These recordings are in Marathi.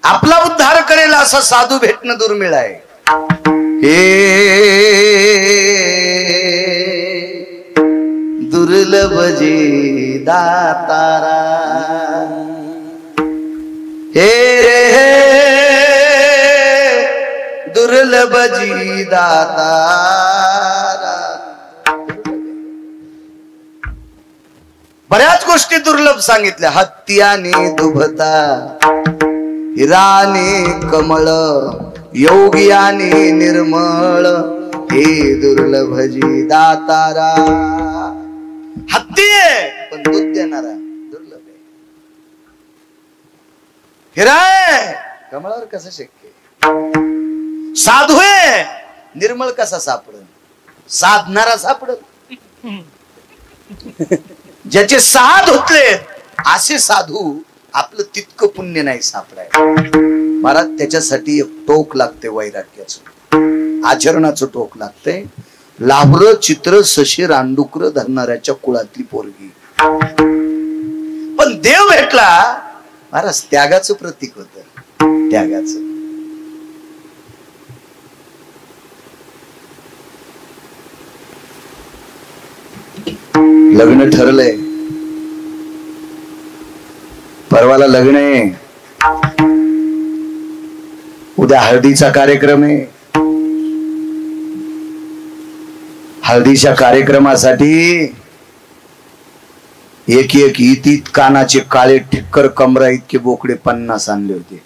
आपला उद्धार करेल असा साधू भेटणं दुर्मिळ आहे. हे दुर्लभ जी दातारा, हे दुर्लभ जी दातारा. बऱ्याच गोष्टी दुर्लभ सांगितल्या. हत्याने दुभता, हिराने कमळ, योगियाने निर्मळ, हे दुर्लभ जी दातारा. हत्ती आहे पण दूध देणारा दुर्लभ आहे. हिरा आहे कमळावर कसं शक्य. साधू आहे निर्मळ कसा सापडल. साधणारा सापडल. ज्याचे सहा धुतले असे साधू आपलं तितकं पुण्य नाही सापडाय. महाराज त्याच्यासाठी एक टोक लागते वैराग्याचं, आचरणाचं टोक लागते. लाभर चित्र सशी रांडुकर धरणाऱ्याच्या कुळातली पोरगी. पण देव भेटला महाराज त्यागाचं प्रतीक होत. त्यागाचं. लग्न ठरलंय. परवाला लग्न आहे. उद्या हळदीचा कार्यक्रम आहे. हळदीच्या कार्यक्रमासाठी एक इतीत कानाचे काळे ठिक्कर कमरा इतके बोकडे 50 आणले होते.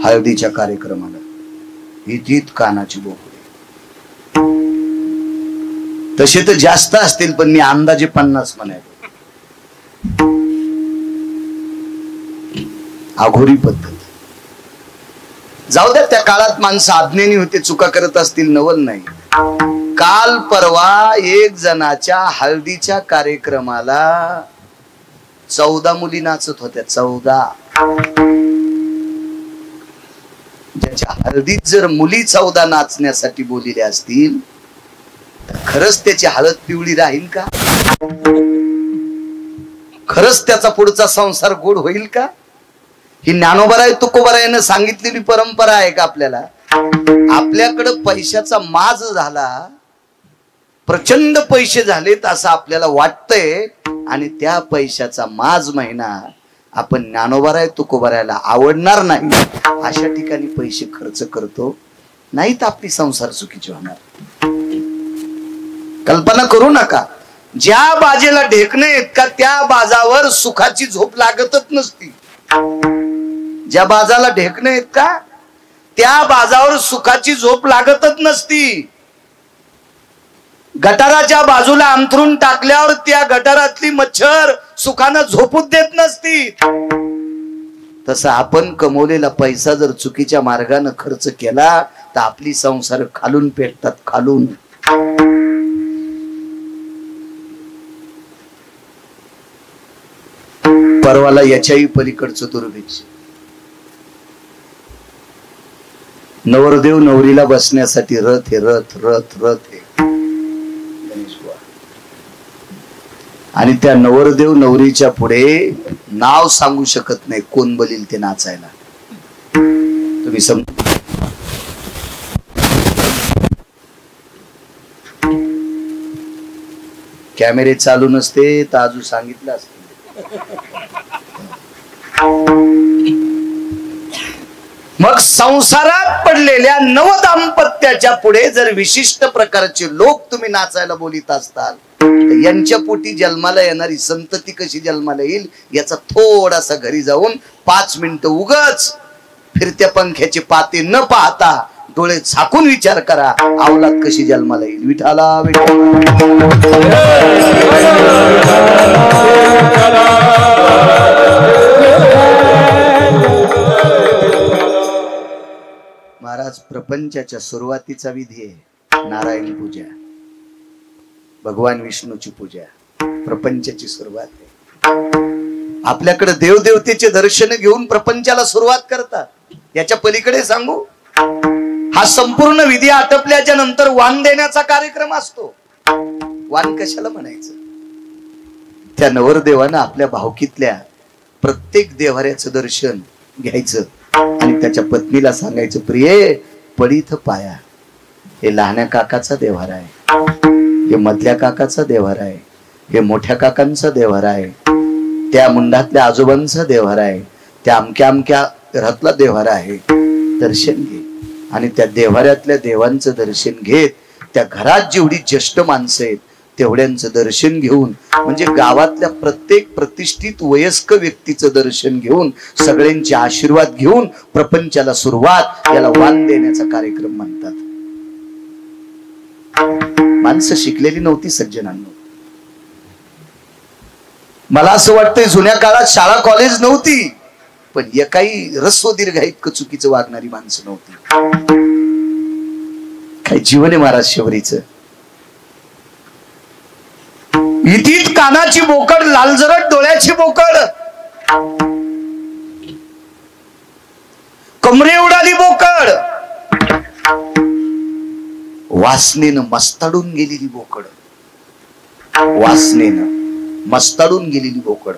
हळदीच्या कार्यक्रमाला इतीत कानाचे बोकडे. तसे तर जास्त असतील पण मी अंदाजे 50 म्हणायचो. आघोरी पद्धत. जाऊ द्या त्या काळात माणसं आज्ञेनी होते. चुका करत असतील नवल नाही. काल परवा एक जणाच्या हळदीच्या कार्यक्रमाला 14 मुली नाचत होत्या. 14. ज्याच्या हळदीत जर मुली 14 नाचण्यासाठी बोललेल्या असतील तर खरंच त्याची हळद पिवळी राहील का. खरंच त्याचा पुढचा संसार गोड होईल का. ही ज्ञानोबराय तुकोबरायनं सांगितलेली परंपरा आहे का आपल्याला. आपल्याकडं पैशाचा माज झाला, प्रचंड पैसे झालेत असं आपल्याला वाटतंय आणि त्या पैशाचा माज महिना आपण ज्ञानोबराय तुकोबरायला आवडणार नाही अशा ठिकाणी पैसे खर्च करतो. नाही तर आपली संसार चुकीचे होणार. कल्पना करू नका. ज्या बाजेला ढेकणे आहेत का त्या बाजावर सुखाची झोप लागतच नसती. ज्या बाजाला ढेकणे आहेत का त्या बाजावर सुखाची झोप लागतच नसती. गटाराच्या बाजूला अंथरून टाकल्यावर त्या गटारातली मच्छर सुखानं झोपूच देत नसती. तसं आपण कमवलेला पैसा जर चुकीच्या मार्गाने खर्च केला तर आपली संसार खालून पेटतात. खालून. परवाला याच्याही पलीकडचं दुर्भिक्ष. नवरदेव नवरीला बसण्यासाठी रथ हे रथ रथ रथ हे. आणि त्या नवरदेव नवरीच्या पुढे नाव सांगू शकत नाही कोण बलील ते नाचायला. तुम्ही कॅमेरे चालू नसते तर अजून सांगितलं असतं. मग संसारात पडलेल्या नवदाम्पत्याच्या पुढे जर विशिष्ट प्रकारचे लोक तुम्ही नाचायला बोलित असताल तर यांच्या पोटी जन्माला येणारी संतती कशी जन्माला येईल याचा थोडासा घरी जाऊन 5 मिनिटं उगाच फिरत्या पंख्याचे पाते न पाहता डोळे झाकून विचार करा. अवलाद कशी जन्माला येईल. विठाला महाराज प्रपंचाच्या सुरुवातीचा विधी आहे नारायण पूजा. भगवान विष्णूची पूजा. प्रपंचाची सुरुवात आहे. आपल्याकडे देवदेवतेचे दर्शन घेऊन प्रपंचाला सुरुवात करतात. याच्या पलीकडे सांगू. हा संपूर्ण विधी आटपल्याच्या नंतर वाण देण्याचा कार्यक्रम असतो. वाण कशाला म्हणायचं. त्या नवरदेवानं आपल्या भावकीतल्या प्रत्येक देवाऱ्याचं दर्शन घ्यायचं आणि त्याच्या पत्नीला सांगायचं, प्रिये पडीत पाया, हे लहान्या काकाचा देव्हार आहे, हे मधल्या काकाचा देव्हार आहे, हे मोठ्या काकांचा देव्हार आहे, त्या मुंडातल्या आजोबांचा देव्हार आहे, त्या अमक्या अमक्या घरातला देव्हार आहे, दर्शन घे. आणि त्या देव्हाऱ्यातल्या देवांचं दर्शन घेत त्या घरात जेवढी ज्येष्ठ माणसं आहेत तेवढ्यांचं दर्शन घेऊन, म्हणजे गावातल्या प्रत्येक प्रतिष्ठित वयस्क व्यक्तीचं दर्शन घेऊन, सगळ्यांचे आशीर्वाद घेऊन प्रपंचाला सुरुवात, याला वाण देण्याचा कार्यक्रम म्हणतात. माणसं शिकलेली नव्हती सज्जनांनो. मला असं वाटतंय जुन्या काळात शाळा कॉलेज नव्हती, पण एकाही रस्व दीर्घ इतकं चुकीचं वागणारी माणसं नव्हती. काय जीवन आहे महाराज शबरीचं. इथीत कानाची बोकड, लालजरट डोळ्याची बोकड, कमरे उडाली बोकड, वासनेनं मस्ताडून गेलेली बोकड, वासनेनं मस्ताडून गेलेली बोकड.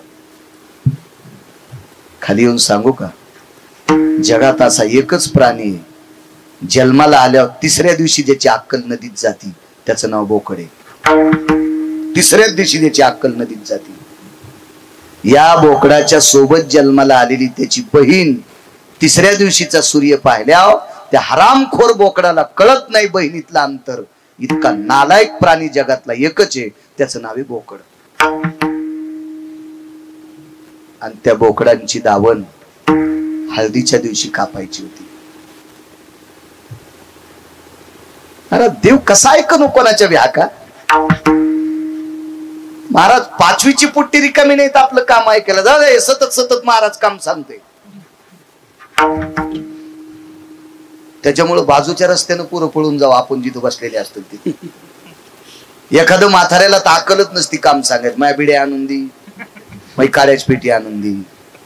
खाली येऊन सांगू का, जगात असा एकच प्राणी जन्माला आल्यावर तिसऱ्या दिवशी ज्याची अक्कल नदीत जाती, त्याचं नाव बोकड आहे. तिसऱ्याच दिवशी त्याची अक्कल नदीत जाती. या बोकडाच्या सोबत जन्माला आलेली त्याची बहीण तिसऱ्या दिवशीचा सूर्य पाहिल्यावर त्या हरामखोर बोकडाला कळत नाही बहिणीतलं अंतर. इतका नालायक प्राणी जगातला एकच आहे, त्याचं नाव आहे बोकड. आणि त्या बोकडांची दावण हळदीच्या दिवशी कापायची होती. अरे देव कसा ऐकू कोणाच्या व्याका. महाराज 5वीची पुट्टी रिकामी नाहीत आपलं काम ऐकायला. झालं सतत सतत महाराज काम सांगते. त्याच्यामुळं बाजूच्या रस्त्यानं पुरं पळून जाऊ आपण जिथं बसलेले असतो तिथे. एखादं म्हाताऱ्याला ताकलच नसती काम सांगायचं. माझ्या बिड्या आणून दी, माझी काड्याची पेटी आणून दी,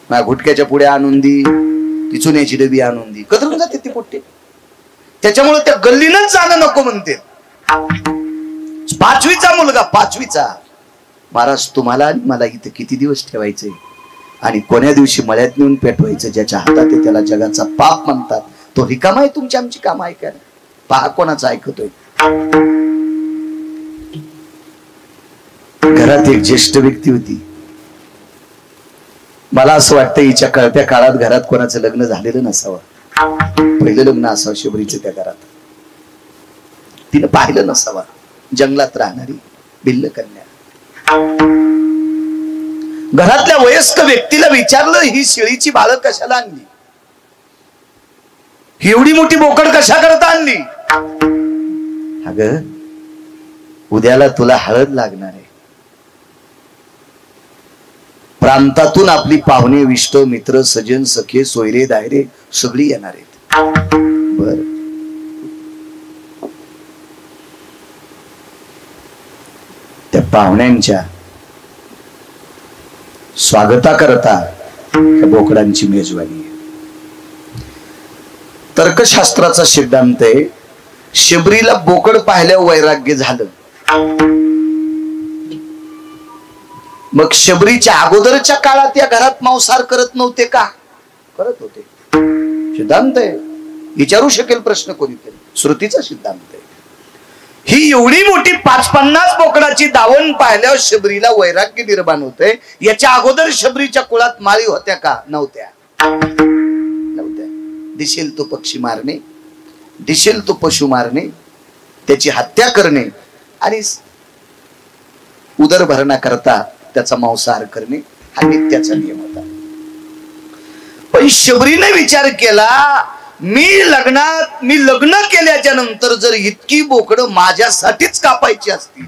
माझ्या गुटक्याच्या पुढ्या आणून दी, ती चुन्याची डबी आणून दी. कदरून जाते ती पुट्टी. त्याच्यामुळे त्या गल्लीनच जाणं नको म्हणते. 5वीचा मुलगा, 5वीचा. महाराज तुम्हाला आणि मला इथं किती दिवस ठेवायचंय आणि कोण्या दिवशी मळ्यात नेऊन पेटवायचं. ज्याच्या हातात आहे त्याला जगाचा पाप म्हणतात. तो रिकामा आहे तुमची आमची काम ऐकायला. पहा कोणाचं ऐकतोय. घरात एक ज्येष्ठ व्यक्ती होती. मला असं वाटतं हिच्या कळत्या काळात घरात कोणाचं लग्न झालेलं नसावं. पहिलं लग्न असावं शबरीचं त्या घरात. तिनं पाहिलं नसावं. जंगलात राहणारी भिल्ल कन्या. घरातल्या वयस्क व्यक्तीला विचारलं, ही शेळीची बाळ कशाला आणली, ही एवढी मोठी बोकड कशा करता आणली. अगं उद्याला तुला हळद लागणार आहे. प्रांतातून आपली पाहुणे विष्ट मित्र सजन सखे सोयरे दायरे सगळी येणार आहेत. बर त्या पाहुण्यांच्या स्वागता करता बोकडांची मेजवानी आहे. तर्कशास्त्राचा सिद्धांत आहे, शबरीला बोकड पाहिल्यावर वैराग्य झालं. मग शबरीच्या अगोदरच्या काळात या घरात मांसाहार करत नव्हते का? करत होते. सिद्धांत आहे, विचारू शकेल प्रश्न कोणीतरी. श्रुतीचा सिद्धांत आहे. ही एवढी मोठी 50 बोकडाची दावण पाहिल्यावर शबरीला वैराग्य निर्माण होते. याच्या अगोदर शबरीच्या कुळात माळी होत्या का? नव्हत्या. नव्हत्या. दिसेल तो पक्षी मारणे, दिसेल तो पशु मारणे, त्याची हत्या करणे आणि उदरभरणा करता त्याचा मांसाहार करणे हा नित्याचा नियम होता. पण शबरीने विचार केला, मी लग्न केल्याच्या नंतर जर इतकी बोकड माझ्यासाठीच कापायची असती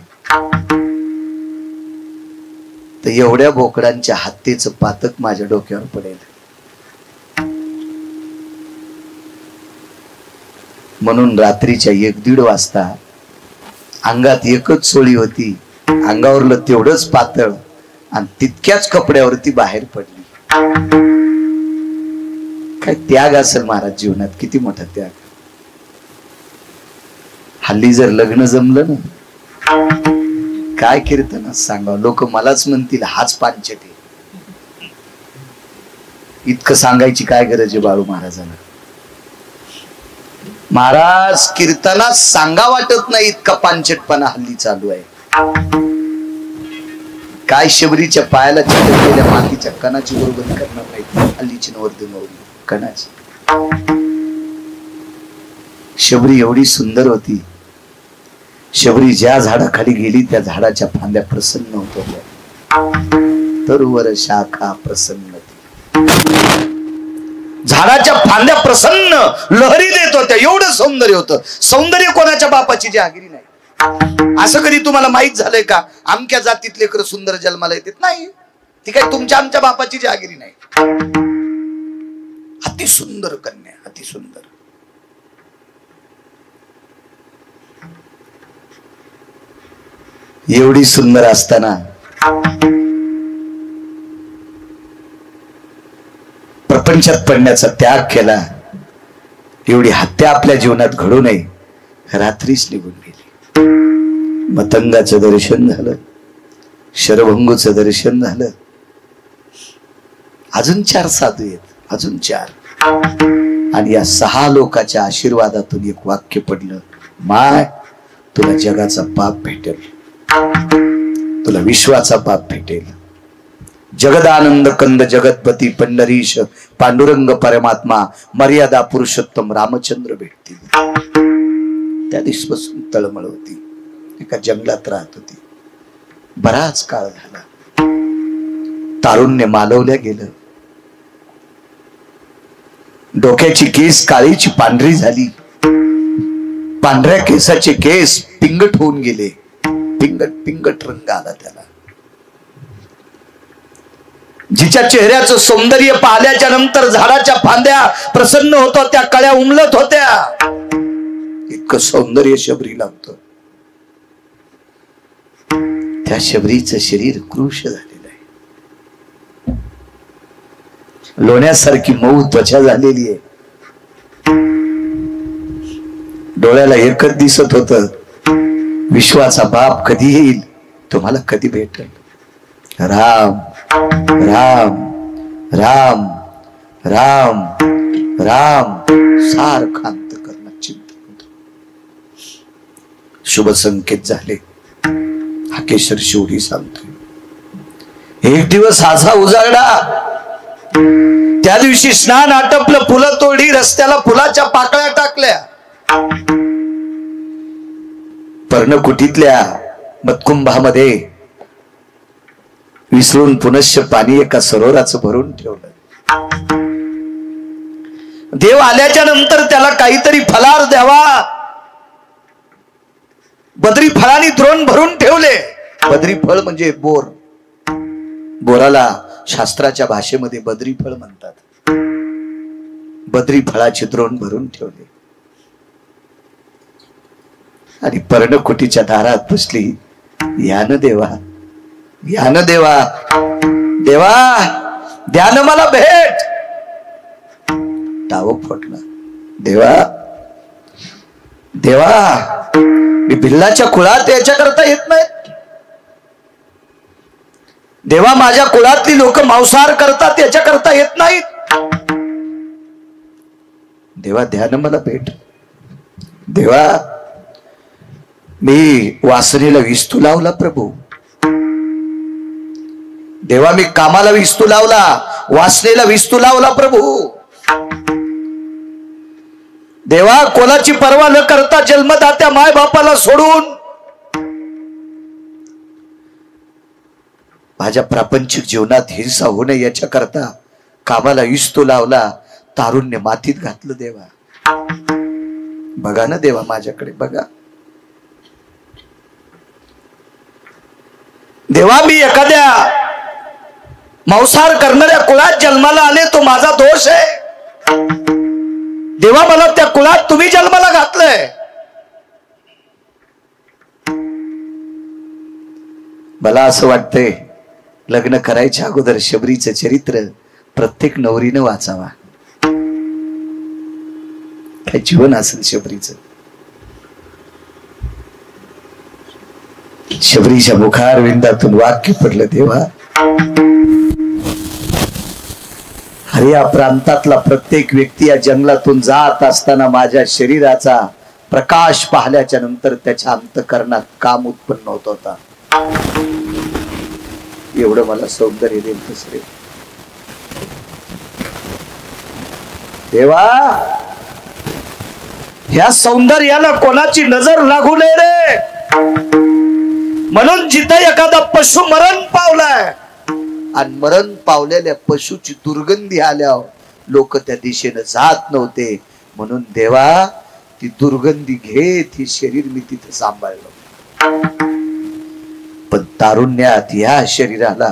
तर एवढ्या बोकडांच्या हत्येचं पातक माझ्या डोक्यावर पडेल. म्हणून रात्रीच्या 1-1:30 वाजता अंगात एकच सोळी होती, अंगावरलं तेवढंच पातळ आणि तितक्याच कपड्यावरती बाहेर पडली. काय त्याग असेल महाराज जीवनात, किती मोठा त्याग. हल्ली जर लग्न जमलं ना, काय कीर्तन सांगा, लोक मलाच म्हणतील हाच पांचटे. इतकं सांगायची काय गरज आहे बाळू महाराजांना? महाराज कीर्तनात सांगा वाटत नाही इतका पांचटपणा हल्ली चालू आहे. काय शबरीच्या पायाला चिकटलेल्या मातीच्या कणाची बरोबरी करणार नाही हल्लीची नवरदेव कणाची. शबरी एवढी सुंदर होती. शबरी ज्या झाडाखाली गेली त्या झाडाच्या फांद्या प्रसन्न होत होत्या. तरुवर शाखा प्रसन्न, झाडाच्या फांद्या प्रसन्न लहरी देत होत्या. एवढं सौंदर्य होतं. सौंदर्य कोणाच्या बापाची जहागिरी नाही. असं कधी तुम्हाला माहित झालंय का आमक्या जातीतले लेकरं सुंदर जन्माला येतात? नाही. ती काय तुमच्या आमच्या बापाची जहागिरी नाही. अति सुंदर कन्या, अति सुंदर. एवढी सुंदर असताना प्रपंचात पडण्याचा त्याग केला. एवढी हत्या आपल्या जीवनात घडू नये रात्रीच निघून गेली. मतंगाचं दर्शन झालं, शरभंगूचं दर्शन झालं. अजून 4 साधू आहेत, अजून 4. आणि या 6 लोकांच्या आशीर्वादातून एक वाक्य पडलं, माय तुला जगाचा पाप भेटेल, तुला विश्वाचा पाप भेटेल. जगदानंद कंद जगतपती पंढरीश पांडुरंग परमात्मा मर्यादा पुरुषोत्तम रामचंद्र भेटतील. त्या दिवसापासून तळमळ होती. एका जंगलात राहत होती. बराच काळ झाला. तारुण्य मालवल्या गेलं. डोक्याची केस काळीची पांढरी झाली. पांढऱ्या केसाचे केस पिंगट होऊन गेले. पिंगट रंग आला त्याला. जिच्या चेहऱ्याचं सौंदर्य पाहिल्याच्या नंतर झाडाच्या फांद्या प्रसन्न होत होत्या, कळ्या उमलत होत्या. इतकं सौंदर्य शबरीला होतं. त्या शबरीचं शरीर कृश झालेलं आहे. लोण्यासारखी मऊ त्वचा झालेली आहे. डोळ्याला एकच दिसत होतं, विश्वाचा बाप कधी येईल, तुम्हाला कधी भेटेल. राम राम राम राम राम सारखं अंतःकरणात चिंतन. शुभ संकेत झाले. हाकेश्वर शिवडी सांगतोय, एक दिवस आझा उजाडला. त्या दिवशी स्नान आटपलं, फुलं तोडली, रस्त्याला फुलाच्या पाकळ्या टाकल्या. पर्णकुटीतल्या मतकुंभामध्ये विसरून पुनश्च पाणी एका सरोवराचं भरून ठेवलं. देव आल्याच्या नंतर त्याला काहीतरी फलार द्यावा. बद्री फळांनी द्रोण भरून ठेवले. बद्री फळ म्हणजे बोर. बोराला शास्त्राच्या भाषेमध्ये बद्री फळ म्हणतात. बद्री फळाचे द्रोण भरून ठेवले. आणि पर्णकुटीच्या दारात बसली. यान देवा, यान देवा, देवा द्यान मला भेट. टाव फुटला. देवा देवा मी भिल्लाच्या कुळात याच्याकरता येत नाहीत. देवा माझ्या कुळातली लोक मांसाहार करतात याच्याकरता येत नाहीत. देवा द्यान मला भेट. देवा मी वासनेला विस्तू लावला प्रभू. देवा मी कामाला विस्तू लावला, वासनेला विस्तू लावला प्रभू. देवा कोणाची पर्वा न करता जन्मदात्या माय बापाला सोडून माझ्या प्रापंचिक जीवनात हिंसा होऊ नये याच्या करता कामाला विस्तू लावला. तारुण्य मातीत घातलं. देवा बघा ना, देवा माझ्याकडे बघा. देवा मी एखाद्या मांसाहार करणाऱ्या कुळात जन्माला आले, तो माझा दोष आहे. देवा मला त्या कुळात तुम्ही जन्माला घातलंय. मला असं वाटतंय लग्न करायच्या अगोदर शबरीचं चरित्र प्रत्येक नवरीनं वाचावा. काय जीवन असेल शबरीचं. शबरीच्या मुखारविंदातून वाक्य पडलं, देवा अरे या प्रांतातला प्रत्येक व्यक्ती या जंगलातून जात असताना माझ्या शरीराचा प्रकाश पाहिल्याच्या नंतर त्याच्या अंतःकरणात काम उत्पन्न होत होता. एवढं मला सौंदर्य देईल दुसरे देवा. ह्या सौंदर्याला कोणाची नजर लागू नये रे. म्हणून जिथे एखादा पशु मरण पावलाय आणि मरण पावलेल्या पशुची दुर्गंधी आल्यावर लोक त्या दिशेने जात नव्हते. म्हणून देवा ती दुर्गंधी घेत ही शरीर मी तिथे सांभाळलं. पण तारुण्यात या शरीराला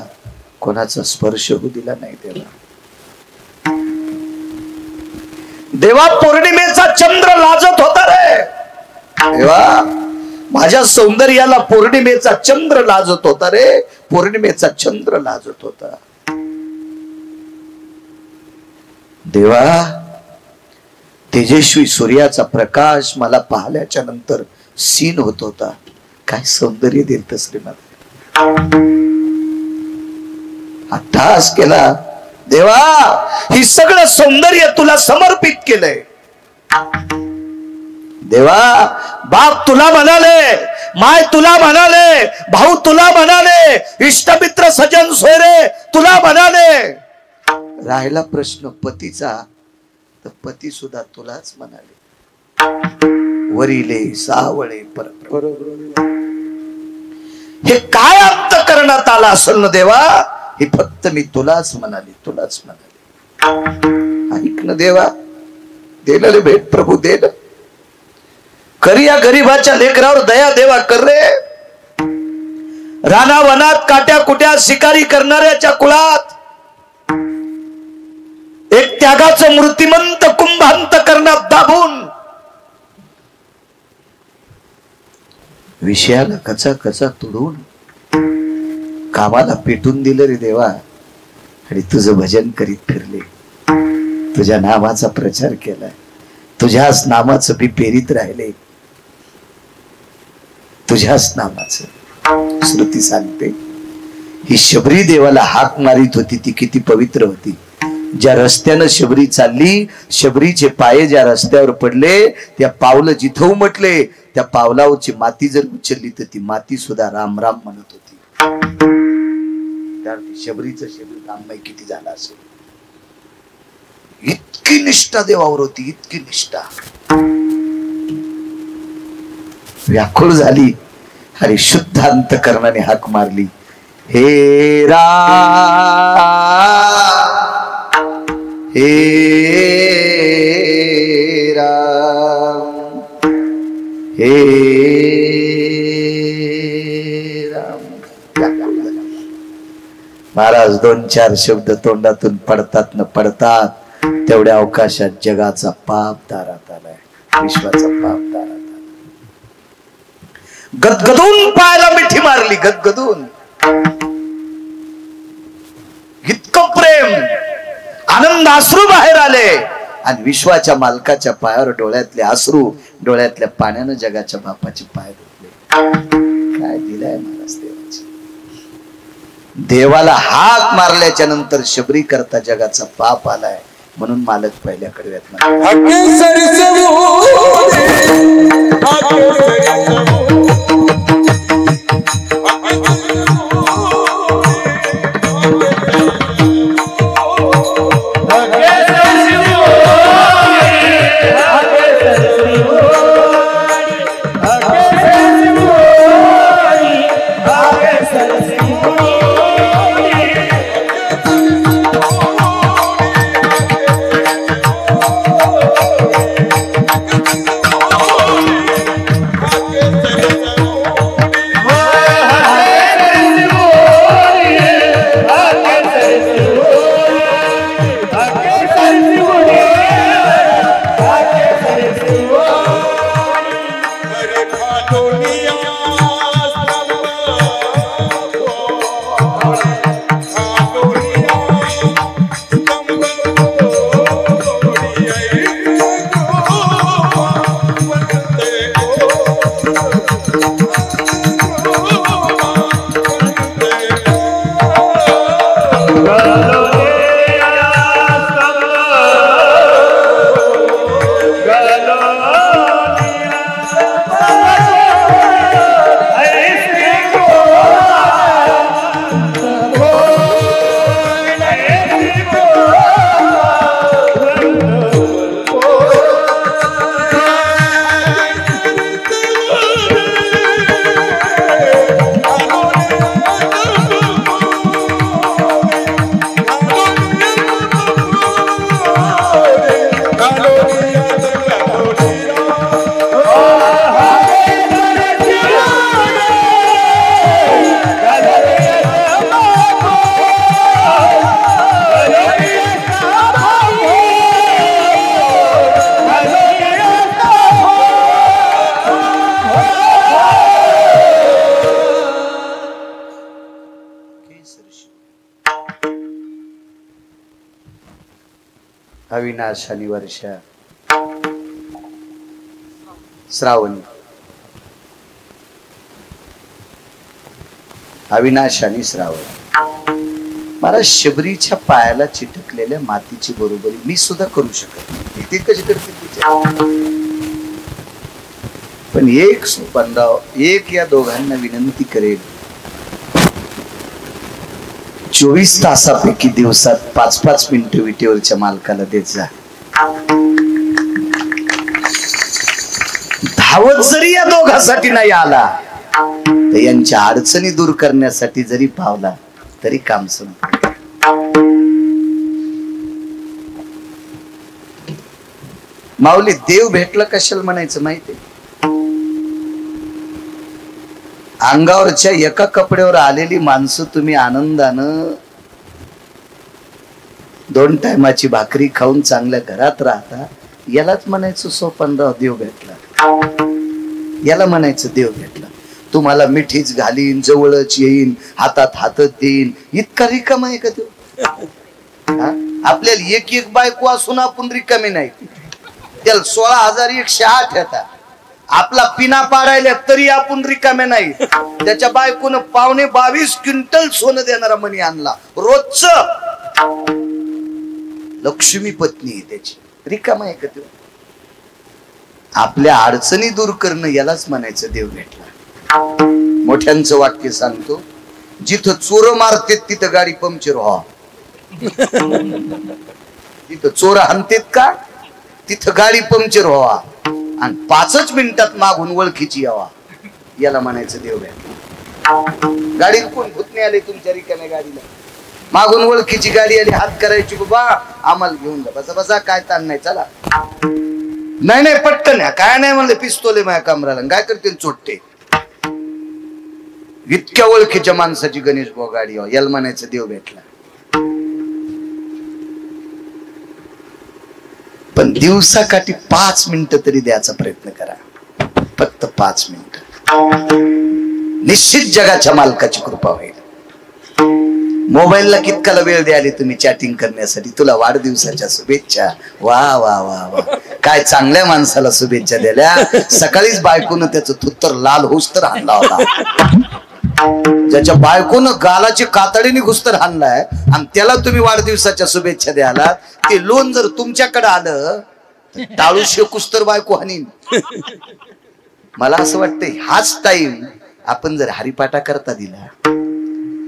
कोणाचा स्पर्श होऊ दिला नाही. देवा पौर्णिमेचा चंद्र लाजत होता रे. देवा माझ्या सौंदर्याला पौर्णिमेचा चंद्र लाजत होता रे. पौर्णिमेचा चंद्र लाजत होता. देवा तेजस्वी सूर्याचा प्रकाश मला पाहिल्याच्या नंतर सीन होत होता. काय सौंदर्य देत श्रीमंत. अट्टहास केला. देवा ही सगळं सौंदर्य तुला समर्पित केलंय. देवा बाप तुला म्हणाले, माय तुला म्हणाले, भाऊ तुला म्हणाले, इष्टमित्र सजन सोयरे तुला म्हणाले. राहिला प्रश्न पतीचा, तर पती सुद्धा तुलाच म्हणाले. वरिले सावळे बरोबर. हे काय अर्थ करण्यात आला असेल ना देवा. हे फक्त मी तुलाच म्हणाली, तुलाच म्हणाली. ऐक ना देवा. देलं रे भेट प्रभू देलं. करी या गरीबाच्या लेकरावर दया देवा कर रे. राणा वनात काट्या कुट्या शिकारी करणाऱ्याच्या कुळात एक त्यागाचं मूर्तिमंत कुंभांत करण्यात दाबून विषयाला कचा कचा तुडून कामाला पेटून दिलं रे देवा. आणि तुझं भजन करीत फिरले. तुझ्या नामाचा प्रचार केलाय. तुझ्याच नामाचं बी पेरीत राहिले. तुझ्याच नामाचं. श्रुती सांगते ही शबरी देवाला हाक मारित होती ती किती पवित्र होती. ज्या रस्त्यानं शबरी चालली, शबरीचे पाय ज्या रस्त्यावर पडले, त्या पावलं जिथं उमटले त्या पावलावरची माती जर उचलली तर ती माती सुद्धा राम राम म्हणत होती. शबरीचं शरीर राममय किती झाला असेल. इतकी निष्ठा देवावर होती, इतकी निष्ठा. व्याकुळ झाली आणि शुद्ध अंतकरणाने हाक मारली. हे राम हे राम हे राम. महाराज दोन चार शब्द तोंडातून पडतात न पडतात तेवढ्या अवकाशात जगाचा पाप दारात आलाय. विश्वाचा पाप दारात आला. गदगदून पायाला मिठी मारली. गदगदून. इतकं प्रेम आनंद अश्रू बाहेर आले आणि विश्वाच्या मालकाच्या पायावर डोळ्यातले अश्रू, डोळ्यातल्या पाण्यानं जगाच्या बापाचे पाय धुतले. काय दिलाय महाराज देवाची. देवाला हाक मारल्याच्या नंतर शबरी करता जगाचा पाप आलाय. म्हणून मालक पहिल्याकडे येत अविनाश आणि वर्षा श्रावणी, अविनाश आणि श्रावण, मला शबरीच्या पायाला चिटकलेल्या मातीची बरोबरी मी सुद्धा करू शकत नाही. ते कशी करते तिच्या, पण एक सोपानराव, एक या दोघांना विनंती करेल, 24 तासापैकी दिवसात 5-5 मिनिटं विटेवरच्या मालकाला देत जा. धावत जरी या दोघांसाठी नाही आला तर यांच्या अडचणी दूर करण्यासाठी जरी पावला तरी काम संपलं. माऊली, देव भेटला कशाला म्हणायचं माहितीये? अंगावरच्या एका कपड्यावर आलेली माणसं तुम्ही आनंदानं 2 टायमाची भाकरी खाऊन चांगल्या घरात राहता, यालाच म्हणायचं सोपानराव देव भेटला. याला म्हणायचं देव भेटला. तुम्हाला मिठीच घालीन, जवळच येईन, हातात हात देईन, इतका रिकामा आहे का देव? आपल्याला एक बायको असून आपण रिकामी नाही. त्याला 16,108 येतात. आपला पिना पाडायला तरी आपण रिकामे नाही. त्याच्या बायकोनं 22 क्विंटल सोनं देणारा मणी आणला रोजच. लक्ष्मी पत्नी आहे त्याची, रिकामा आहे का देव? आपल्या अडचणी दूर करणं यालाच म्हणायचं देव भेटला. मोठ्यांचं वाक्य सांगतो, जिथं चोर मारतेत तिथं गाडी पंक्चर व्हावा. तिथं चोर हाणतेत का तिथं गाडी पंक्चर व्हावा आणि 5च मिनिटात मागून ओळखीची यावा, याला म्हणायचं देव भेटला. गाडीत कोण भूतने आले तुमच्या रिकाम्या गाडीला? मागून ओळखीची गाडी आली, हात करायची, बाबा आम्हाला घेऊन जा, बसा बसा, काय ताण नाही, चला. नाही पटकन काय नाही म्हणलं, पिस्तोले माझ्या कमराला, काय करते चोटते. इतक्या ओळखीच्या माणसाची गणेश भाऊ गाडी याला म्हणायचं देव भेटला. पण दिवसाकाठी 5 मिनिटं तरी द्यायचा प्रयत्न करा, फक्त 5 मिनिटं. निश्चित जगाच्या मालकाची कृपा होईल. मोबाईलला कितकाला वेळ द्यायला तुम्ही चॅटिंग करण्यासाठी? तुला वाढदिवसाच्या शुभेच्छा. वा वा वा वा, काय चांगल्या माणसाला शुभेच्छा दिल्या. सकाळीच बायकोनं त्याचं थुत्तर लाल हुस्तर आणला होता. ज्याच्या बायकोनं गालाची कातडीने घुस्तर हाणलाय आणि त्याला तुम्ही वाढदिवसाच्या शुभेच्छा द्याला, ते लोन जर तुमच्याकडे आलं तर टाळू शेकुस्तर बायको हानीन. मला असं वाटतंय हाच टाइम आपण जर हरिपाठा करता दिला,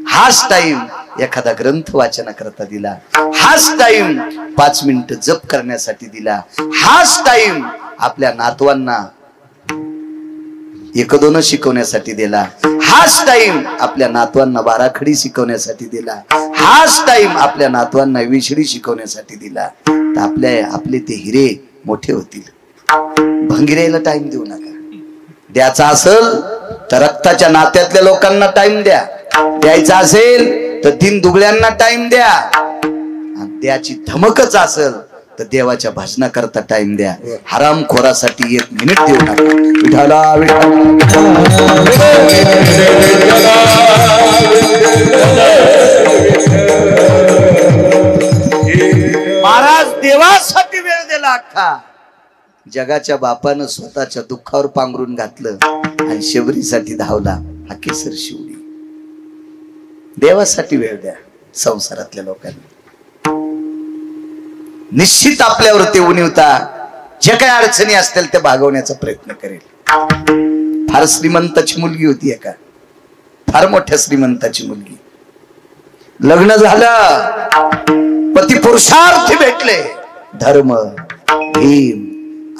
हाच टाइम एखादा ग्रंथ वाचना करता दिला, हाच टाइम 5 मिनिटं जप करण्यासाठी दिला, हाच टाइम आपल्या नातवांना 1-2 शिकवण्यासाठी दिला, हाच टाइम आपल्या नातवांना बाराखडी शिकवण्यासाठी दिला, हाच टाइम आपल्या नातवांना विषडी शिकवण्यासाठी दिला, तर आपले ते हिरे मोठे होतील. भंगिरायला टाइम देऊ नका. द्यायचा असेल तर रक्ताच्या नात्यातल्या लोकांना टाइम द्या, द्यायचा असेल तर दिन दुबळ्यांना टाइम द्या, आणि द्याची धमकच असेल तर देवाच्या भजना करता टाइम द्या. हरामखोरासाठी 1 मिनिट देऊ नका. विठाला महाराज देवासाठी वेळ दिला. अख्खा जगाच्या बापानं स्वतःच्या दुःखावर पांघरून घातलं आणि शबरीसाठी धावला. हा केसर शिवली. देवासाठी वेळ द्या. संसारातल्या लोकांनी निश्चित आपल्यावर ते उणीवता जे काही अडचणी असतील ते भागवण्याचा प्रयत्न करेल. फार श्रीमंताची मुलगी होती, एका फार मोठ्या श्रीमंताची मुलगी. लग्न झालं, पती पुरुषार्थी भेटले. धर्म, भीम,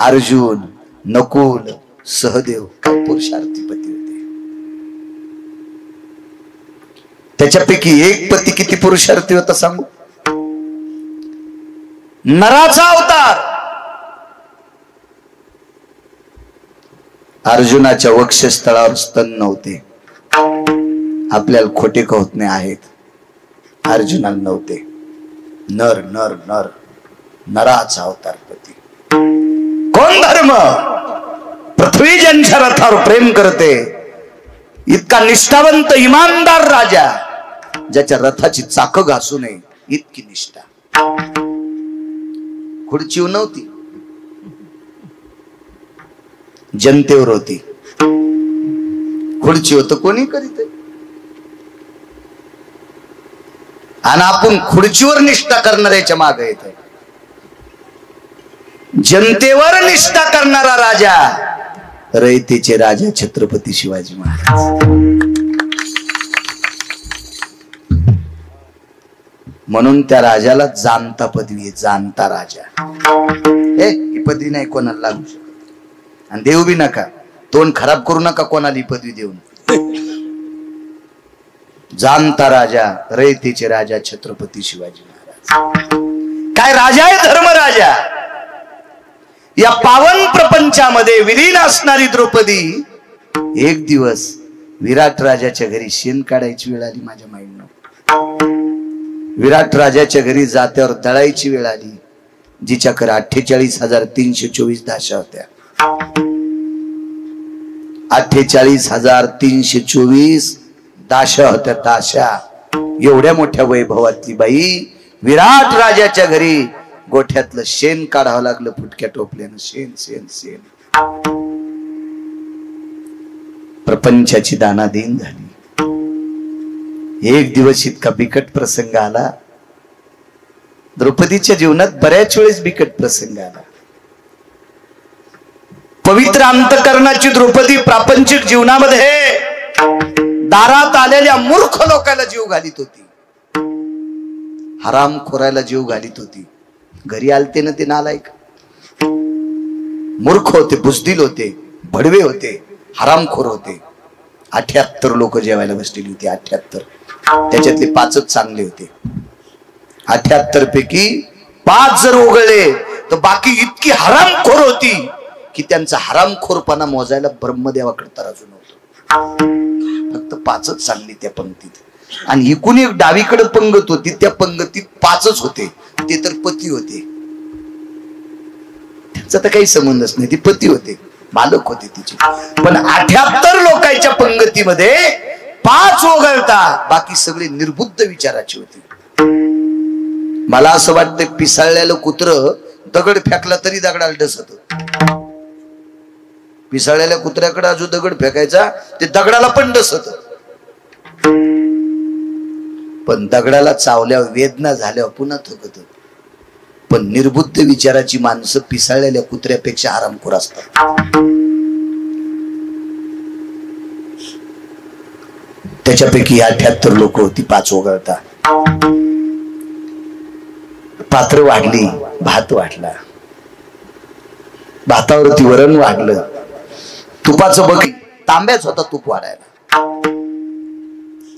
अर्जुन, नकुल, सहदेव, काय पुरुषार्थी पती होते. त्याच्यापैकी एक पती किती पुरुषार्थी होता सांगू? नराचा अवतार. अर्जुनाच्या वक्षस्थळावर स्तन नव्हते. आपल्याला खोटे कहत नाही आहेत, अर्जुनाला नव्हते. नर नर नर नराचा अवतार पती. कोण धर्म? पृथ्वी ज्यांच्या रथावर प्रेम करते, इतका निष्ठावंत इमानदार राजा, ज्याच्या रथाची चाक घासू नये इतकी निष्ठा. खुर्चीवर नव्हती, जनतेवर होती. खुर्चीवर तर कोणी करीत, आणि आपण खुर्चीवर निष्ठा करणाऱ्याच्या मागे येत. जनतेवर निष्ठा करणारा राजा रयतेचे राजा छत्रपती शिवाजी महाराज. म्हणून त्या राजाला जाणता पदवी आहे, जाणता राजा. ही पदवी नाही कोणाला लागू शकत, आणि देऊ बी नका. तोंड खराब करू नका कोणाला ही पदवी देऊन. जाणता राजा रयतेचे राजा छत्रपती शिवाजी महाराज. काय राजा आहे, धर्मराजा. या पावन प्रपंचामध्ये विलीन असणारी द्रौपदी एक दिवस विराट राजाच्या घरी शेण काढायची वेळ आली. माझ्या माईंना विराट राजाच्या घरी जात्यावर दळायची वेळ आली. जिच्याकडे 48,324 दाशा होत्या. 48,324 दाशा होत्या. दाशा एवढ्या मोठ्या वैभवातली बाई विराट राजाच्या घरी गोठ्यातलं शेण काढावं लागलं फुटक्या टोपल्यानं. शेण शेण शेण. प्रपंचाची दानादेन झाली. एक दिवस इतका बिकट प्रसंग आला. द्रौपदीच्या जीवनात बऱ्याच वेळेस बिकट प्रसंग आला. पवित्र अंतकरणाची द्रौपदी प्रापंचिक जीवनामध्ये दारात आलेल्या मूर्ख लोकांना जीव घालीत होती, हराम खोरायला जीव घालीत होती. घरी आलते ना ते नालायक, मूर्ख होते, बुजदिल होते, भडवे होते, हरामखोर होते. 78 लोक जेवायला बसलेली होती. 78. त्याच्यातले 5च चांगले होते. 78 पैकी 5 जर उघडले तर बाकी इतकी हरामखोर होती की त्यांचा हरामखोरपणा मोजायला ब्रह्मदेवाकडे तराजू नव्हतं. फक्त 5च चांगली त्या पंक्तीत. आणि एकूण एक डावीकडे पंगत होती, त्या पंगतीत 5च होते. ते तर पती होते. त्यांचा तर काही संबंधच नाही. ते पती होते, मालक होते तिचे. पण 78 लोकांच्या पंगतीमध्ये 5 वगळता बाकी सगळे निर्बुद्ध विचाराचे होते. मला असं वाटतं पिसाळलेलं कुत्र दगड फेकला तरी दगडाला डसत. पिसाळलेल्या कुत्र्याकडे अजून दगड फेकायचा, ते दगडाला पण डसत. पण दगडाला चावल्यावर वेदना झाल्यावर पुन्हा थकत. पण निर्बुद्ध विचाराची माणसं पिसाळलेल्या कुत्र्यापेक्षा हरामखोर असतात. त्याच्यापैकी 78 लोक होती, 5 वगळता. पात्र वाढली, भात वाढला, भातावरती वरण वाढलं. तुपाचं बघ, तांब्याच होता तूप वाढायला.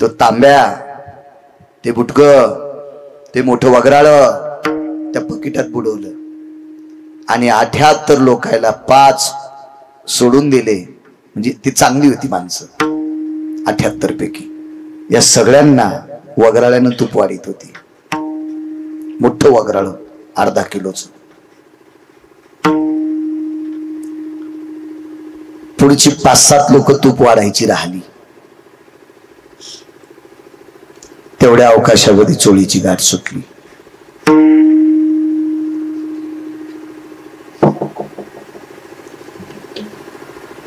तो तांब्या, ते बुटक, ते मोठं वगराळ त्या बकेटात बुडवलं. आणि 78 लोकायला 5 सोडून दिले. म्हणजे ती चांगली होती माणसं 78 पैकी. या सगळ्यांना वगराळ्यानं तूप वाढीत होती. मोठं वगराळ अर्धा किलोचं. पुढची 5-7 लोक तूप वाढायची राहिली. तेवढ्या अवकाशामध्ये चोळीची गाठ सुटली.